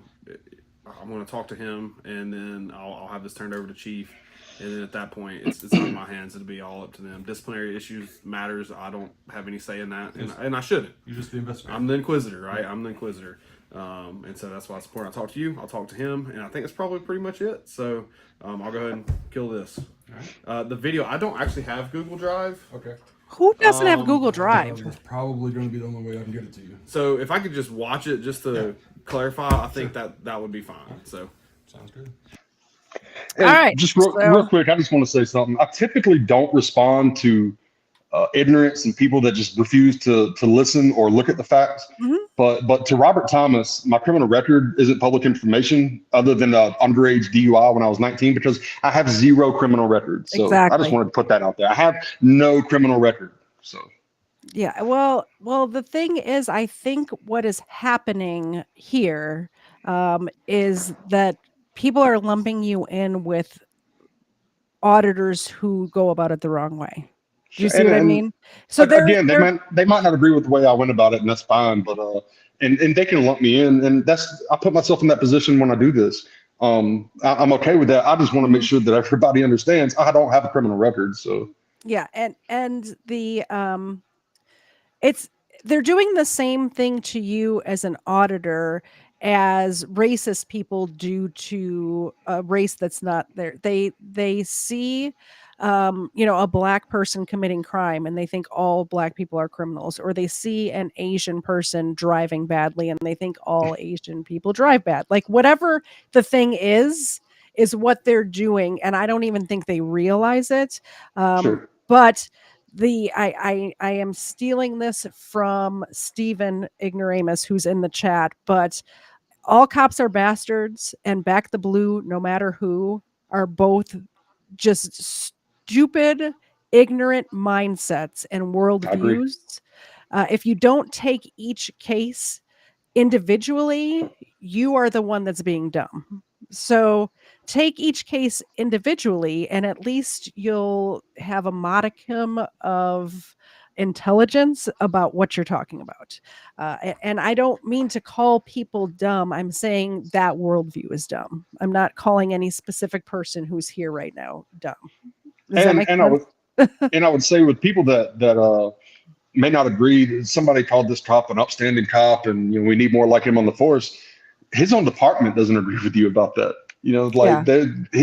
I'm going to talk to him, and then I'll have this turned over to Chief, and then at that point, it's out of my hands. It'll be all up to them. Disciplinary issues matters. I don't have any say in that, and I shouldn't. You're just the investigator. I'm the inquisitor, right? Yeah. I'm the inquisitor. And so that's why it's important I talk to you. I'll talk to him, and I think that's probably pretty much it. So I'll go ahead and kill this. Right. The video, I don't actually have Google Drive. Okay. Who doesn't have Google Drive? It's probably going to be the only way I can get it to you. So if I could just watch it just to clarify, I think that would be fine. So sounds good. And all right. Just real quick, I just want to say something. I typically don't respond to ignorance and people that just refuse to listen or look at the facts. But to Robert Thomas, my criminal record isn't public information other than underage DUI when I was 19, because I have zero criminal record. So I just wanted to put that out there. I have no criminal record. So yeah, well, the thing is, I think what is happening here is that people are lumping you in with auditors who go about it the wrong way. Do you see what I mean? So again, they might not agree with the way I went about it, and that's fine. But and they can lump me in, and I put myself in that position when I do this. I'm okay with that. I just want to make sure that everybody understands I don't have a criminal record. So yeah, and the they're doing the same thing to you as an auditor as racist people do to a race that's not there. They see a black person committing crime and they think all black people are criminals, or they see an Asian person driving badly and they think all Asian people drive bad. Like, whatever the thing is what they're doing, and I don't even think they realize it. Sure. But I am stealing this from Stephen Ignoramus, who's in the chat, but all cops are bastards, and Back the Blue, no matter who, are both just stupid, ignorant mindsets and worldviews. If you don't take each case individually, you are the one that's being dumb. So take each case individually, and at least you'll have a modicum of intelligence about what you're talking about. And I don't mean to call people dumb. I'm saying that worldview is dumb. I'm not calling any specific person who's here right now dumb. I would say with people that may not agree, somebody called this cop an upstanding cop, and we need more like him on the force. His own department doesn't agree with you about that.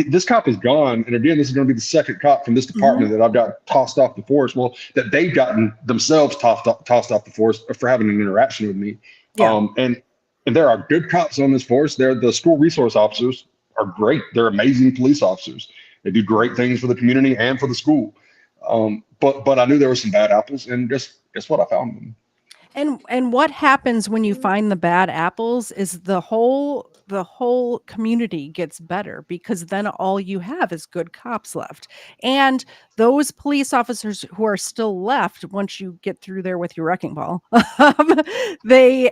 This cop is gone, and again, this is going to be the second cop from this department that I've got tossed off the force. Well, that they've gotten themselves tossed off the force for having an interaction with me. Yeah. And there are good cops on this force. The school resource officers are great. They're amazing police officers. They do great things for the community and for the school. But I knew there were some bad apples, and guess what? I found them. And what happens when you find the bad apples is the whole community gets better, because then all you have is good cops left. And those police officers who are still left, once you get through there with your wrecking ball, they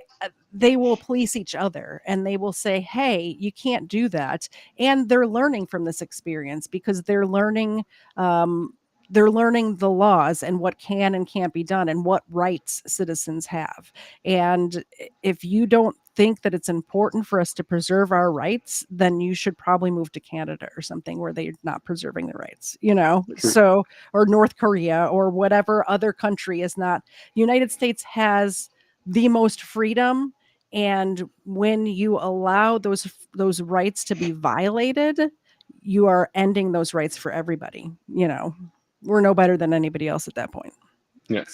they will police each other, and they will say, hey, you can't do that. And they're learning from this experience, because they're learning the laws and what can and can't be done and what rights citizens have. And if you don't think that it's important for us to preserve our rights, then you should probably move to Canada or something where they're not preserving the rights, True. So, or North Korea or whatever other country is not. United States has the most freedom. And when you allow those rights to be violated, you are ending those rights for everybody. We're no better than anybody else at that point. Yeah.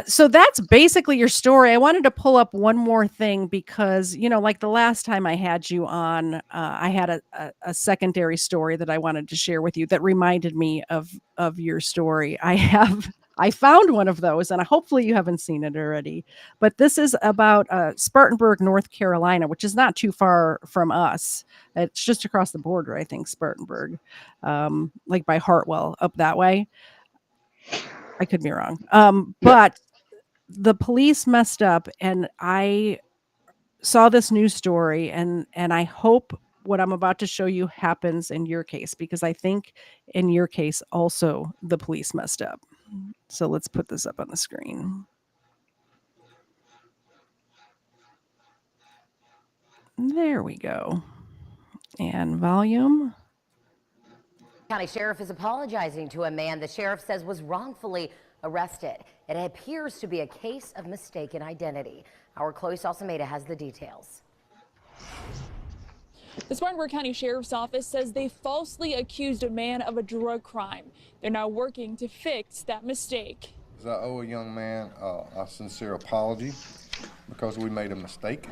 So that's basically your story. I wanted to pull up one more thing because, like the last time I had you on, I had a secondary story that I wanted to share with you that reminded me of your story. I found one of those, and hopefully you haven't seen it already. But this is about Spartanburg, North Carolina, which is not too far from us. It's just across the border, I think, Spartanburg, like by Hartwell, up that way. I could be wrong. But the police messed up, and I saw this news story, and I hope what I'm about to show you happens in your case, because I think in your case also the police messed up. So let's put this up on the screen. There we go. And volume. County Sheriff is apologizing to a man the sheriff says was wrongfully arrested. It appears to be a case of mistaken identity. Our Chloe Salsameda has the details. The Spartanburg County Sheriff's Office says they falsely accused a man of a drug crime. They're now working to fix that mistake. I owe a young man a sincere apology because we made a mistake.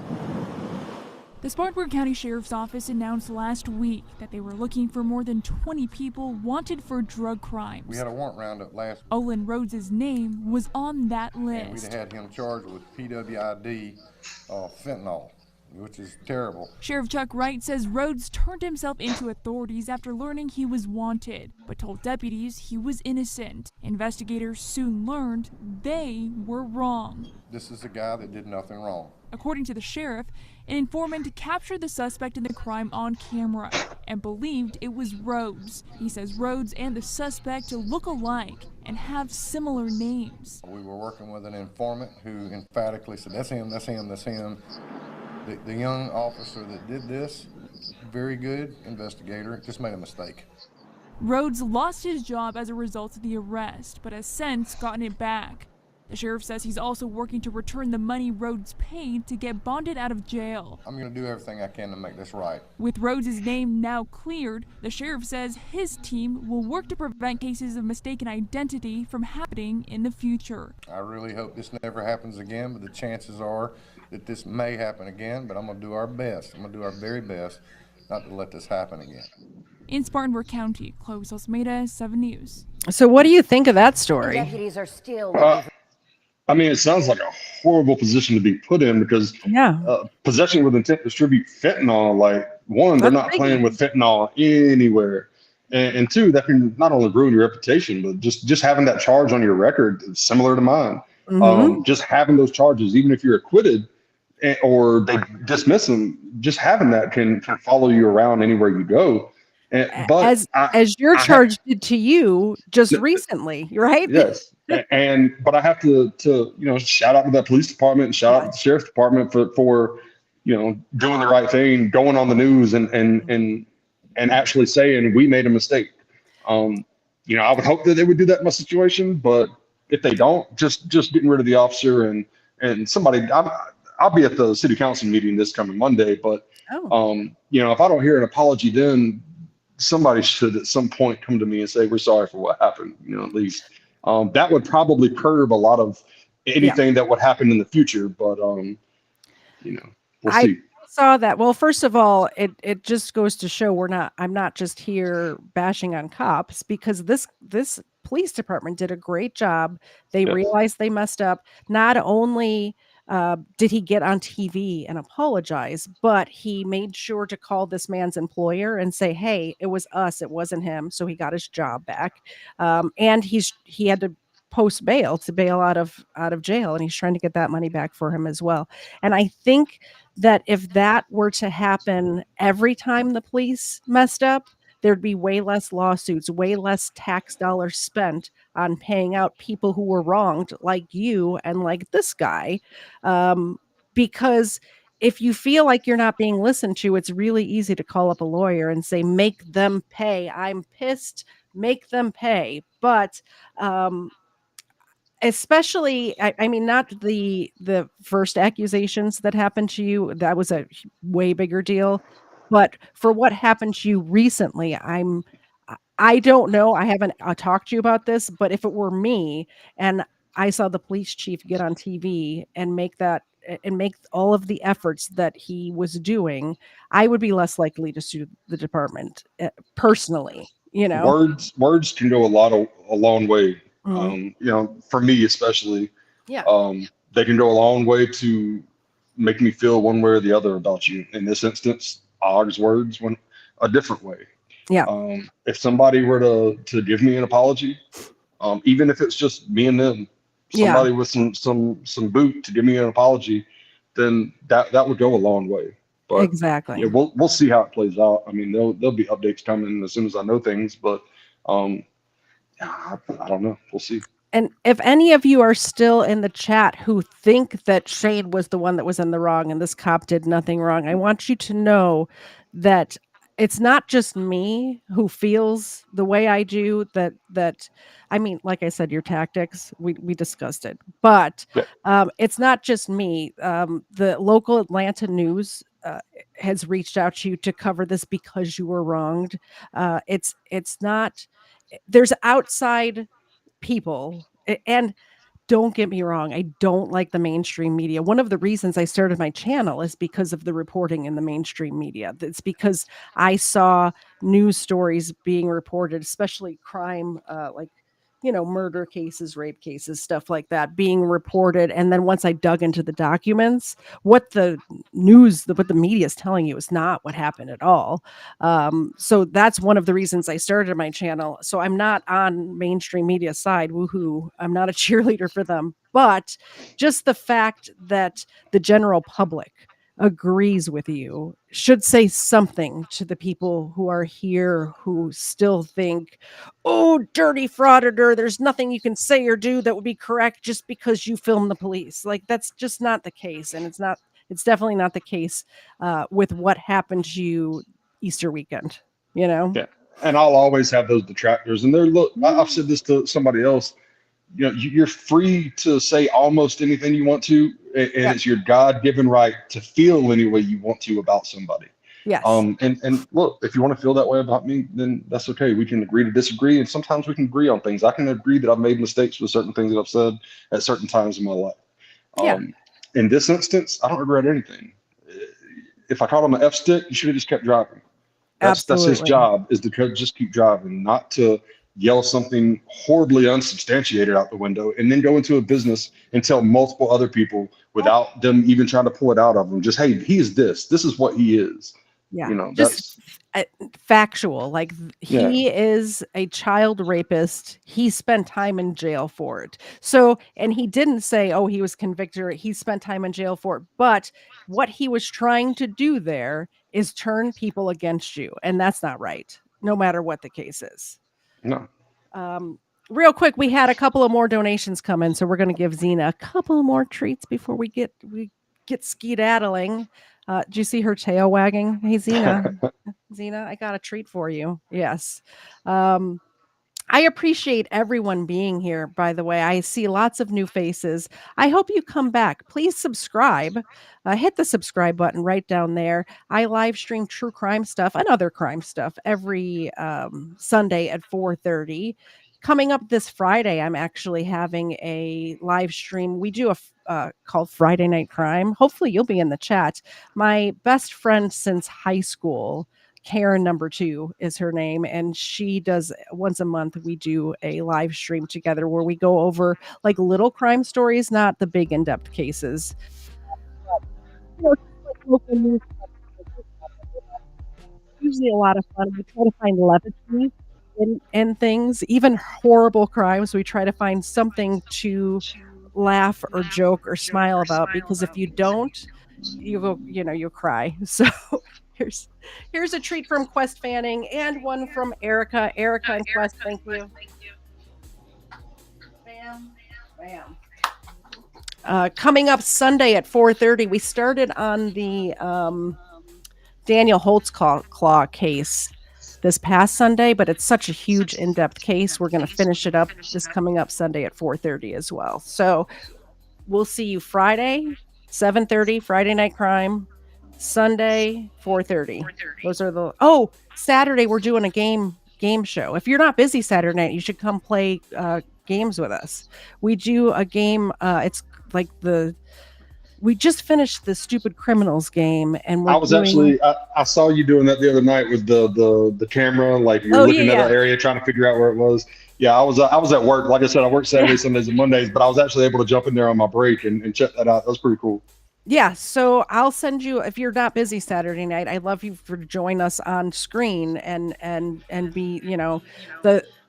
The Spartanburg County Sheriff's Office announced last week that they were looking for more than 20 people wanted for drug crimes. We had a warrant roundup last week. Olin Rhodes' name was on that list. And we'd had him charged with PWID fentanyl, which is terrible. Sheriff Chuck Wright says Rhodes turned himself into authorities after learning he was wanted, but told deputies he was innocent. Investigators soon learned they were wrong. This is a guy that did nothing wrong. According to the sheriff, an informant captured the suspect in the crime on camera and believed it was Rhodes. He says Rhodes and the suspect look alike and have similar names. We were working with an informant who emphatically said, that's him, that's him, that's him. The young officer that did this, very good investigator, just made a mistake. Rhodes lost his job as a result of the arrest, but has since gotten it back. The sheriff says he's also working to return the money Rhodes paid to get bonded out of jail. I'm going to do everything I can to make this right. With Rhodes' name now cleared, the sheriff says his team will work to prevent cases of mistaken identity from happening in the future. I really hope this never happens again, but the chances are that this may happen again, but I'm going to do our best. I'm going to do our very best not to let this happen again. In Spartanburg County, Chloe Salsameda, 7 News. So what do you think of that story? Deputies are still looking for I mean, it sounds like a horrible position to be put in because possession with intent to distribute fentanyl, like one, they're not playing with fentanyl anywhere. And two, that can not only ruin your reputation, but just having that charge on your record is similar to mine. Just having those charges, even if you're acquitted or they dismiss them, just having that can follow you around anywhere you go. But as your charge did to you just recently, right? Yes. But I have to shout out to that police department and shout out to the sheriff's department for doing the right thing, going on the news and actually saying we made a mistake. I would hope that they would do that in my situation, but if they don't, just getting rid of the officer and somebody. I'll be at the city council meeting this coming Monday, but if I don't hear an apology, then somebody should at some point come to me and say we're sorry for what happened. At least. That would probably curb a lot of anything that would happen in the future, but we'll see. I saw that. Well, first of all, it just goes to show I'm not just here bashing on cops, because this police department did a great job. They Yes. realized they messed up. Not only did he get on TV and apologize, but he made sure to call this man's employer and say, "Hey, it was us, it wasn't him." So he got his job back, and he had to post bail to bail out of jail, and he's trying to get that money back for him as well. And I think that if that were to happen every time the police messed up, there'd be way less lawsuits, way less tax dollars spent on paying out people who were wronged, like you and like this guy. Because if you feel like you're not being listened to, it's really easy to call up a lawyer and say, make them pay. I'm pissed, make them pay. But especially, I mean, not the first accusations that happened to you, that was a way bigger deal, but for what happened to you recently, I don't know, I haven't talked to you about this, but if it were me and I saw the police chief get on TV and make all of the efforts that he was doing, I would be less likely to sue the department, personally, you know? Words can go a long way. Mhm. For me especially, Yeah. they can go a long way to make me feel one way or the other about you. In this instance, Og's words went a different way. Yeah. If somebody were to give me an apology, even if it's just me and them, somebody with some boot to give me an apology, then that would go a long way. But Exactly. yeah, we'll see how it plays out. I mean, there'll be updates coming as soon as I know things, but I don't know. We'll see. And if any of you are still in the chat who think that Shane was the one that was in the wrong and this cop did nothing wrong, I want you to know that it's not just me who feels the way I do, that I mean, like I said, your tactics, we discussed it, but it's not just me. The local Atlanta news has reached out to you to cover this because you were wronged. It's not, there's outside people, and don't get me wrong, I don't like the mainstream media. One of the reasons I started my channel is because of the reporting in the mainstream media. It's because I saw news stories being reported, especially crime, like, murder cases, rape cases, stuff like that being reported. And then once I dug into the documents, what the media is telling you is not what happened at all. So that's one of the reasons I started my channel. So I'm not on mainstream media side. Woohoo. I'm not a cheerleader for them, but just the fact that the general public agrees with you should say something to the people who are here who still think, oh, dirty frauditor, there's nothing you can say or do that would be correct just because you film the police. Like, that's just not the case. And it's definitely not the case with what happened to you Easter weekend, Yeah. And I'll always have those detractors. And I've said this to somebody else. You're free to say almost anything you want to, and it's your God-given right to feel any way you want to about somebody. Yes. And look, if you want to feel that way about me, then that's okay. We can agree to disagree, and sometimes we can agree on things. I can agree that I've made mistakes with certain things that I've said at certain times in my life. In this instance, I don't regret anything. If I caught him an F stick, you should have just kept driving. That's his job, is to just keep driving, not to yell something horribly unsubstantiated out the window and then go into a business and tell multiple other people without them even trying to pull it out of them. Just, hey, he is this. This is what he is. Yeah. Just factual. Like, he is a child rapist. He spent time in jail for it. So, and he didn't say, oh, he was convicted. He spent time in jail for it. But what he was trying to do there is turn people against you. And that's not right, no matter what the case is. No. Real quick, we had a couple of more donations come in, so we're going to give Xena a couple more treats before we get skedaddling. Do you see her tail wagging? Hey, Xena. Xena, I got a treat for you. Yes. I appreciate everyone being here, by the way. I see lots of new faces. I hope you come back. Please subscribe. Hit the subscribe button right down there. I live stream true crime stuff and other crime stuff every Sunday at 4:30. Coming up this Friday, I'm actually having a live stream. We do a called Friday Night Crime. Hopefully you'll be in the chat. My best friend since high school, Karen #2 is her name, and she does once a month. We do a live stream together where we go over like little crime stories, not the big in-depth cases. Usually a lot of fun. We try to find levity in things, even horrible crimes. We try to find something to laugh or joke or smile about, because if you don't, you'll cry. So here's a treat from Quest Fanning and one from Erica. Erica and Quest, thank you. Bam, bam. Coming up Sunday at 4:30, we started on the Daniel Holtzclaw case this past Sunday, but it's such a huge in-depth case. We're going to finish it up this coming up Sunday at 4:30 as well. So we'll see you Friday, 7:30, Friday Night Crime. Sunday, 4:30. Those are Saturday we're doing a game show. If you're not busy Saturday night, you should come play games with us. We do a game. It's like we just finished the Stupid Criminals game, and I saw you doing that the other night with the camera, like you're looking at an area trying to figure out where it was. Yeah, I was at work. Like I said, I work Saturdays, Sundays, and Mondays, but I was actually able to jump in there on my break and check that out. That was pretty cool. Yeah, so I'll send you, if you're not busy Saturday night, I'd love you to join us on screen and be,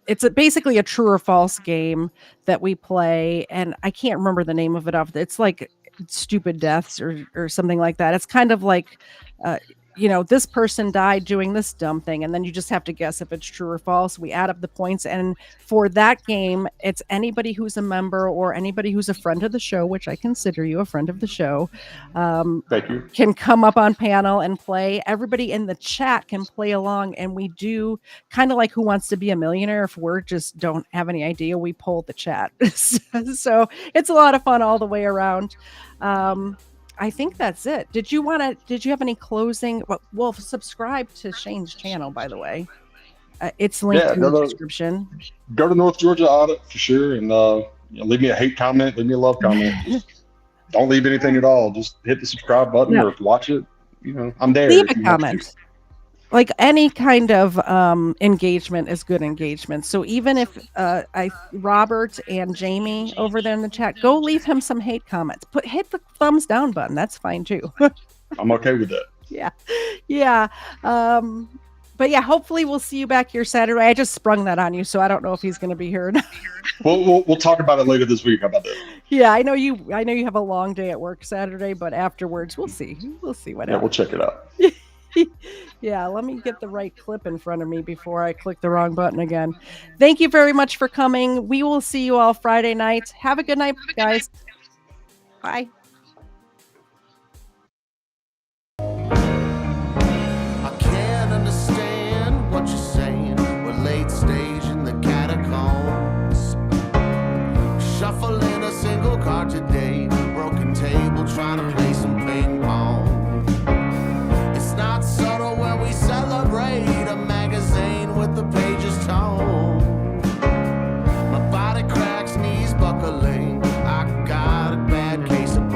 it's basically a true or false game that we play, and I can't remember the name of it off. It's like Stupid Deaths or something like that. It's kind of like this person died doing this dumb thing, and then you just have to guess if it's true or false. We add up the points, and for that game, it's anybody who's a member or anybody who's a friend of the show, which I consider you a friend of the show, Thank you. can come up on panel and play. Everybody in the chat can play along, and we do kind of like Who Wants to Be a Millionaire. If we just don't have any idea, we poll the chat. So it's a lot of fun all the way around. I think that's it. Did you have any closing? Well, subscribe to Shane's channel, by the way. It's linked in the description. Go to North Georgia Audit for sure, and leave me a hate comment, leave me a love comment. Just don't leave anything at all. Just hit the subscribe button or watch it. I'm there. Leave a comment. Like any kind of engagement is good engagement. So even if Robert and Jamie over there in the chat, go leave him some hate comments. Hit the thumbs down button. That's fine too. I'm okay with that. Yeah. But yeah, hopefully we'll see you back here Saturday. I just sprung that on you, so I don't know if he's going to be here or not. We'll talk about it later this week. How about that? Yeah, I know you have a long day at work Saturday, but afterwards we'll see. We'll see what happens. We'll check it out. Yeah, let me get the right clip in front of me before I click the wrong button again. Thank you very much for coming. We will see you all Friday night. Have a good night, guys. Bye. I can't understand what you're saying. We're late stage in the catacombs. Shuffling a single card today. Broken table trying to play some ping pong. Not subtle when we celebrate a magazine with the pages torn. My body cracks, knees buckling. I got a bad case of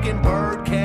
fucking bird cage.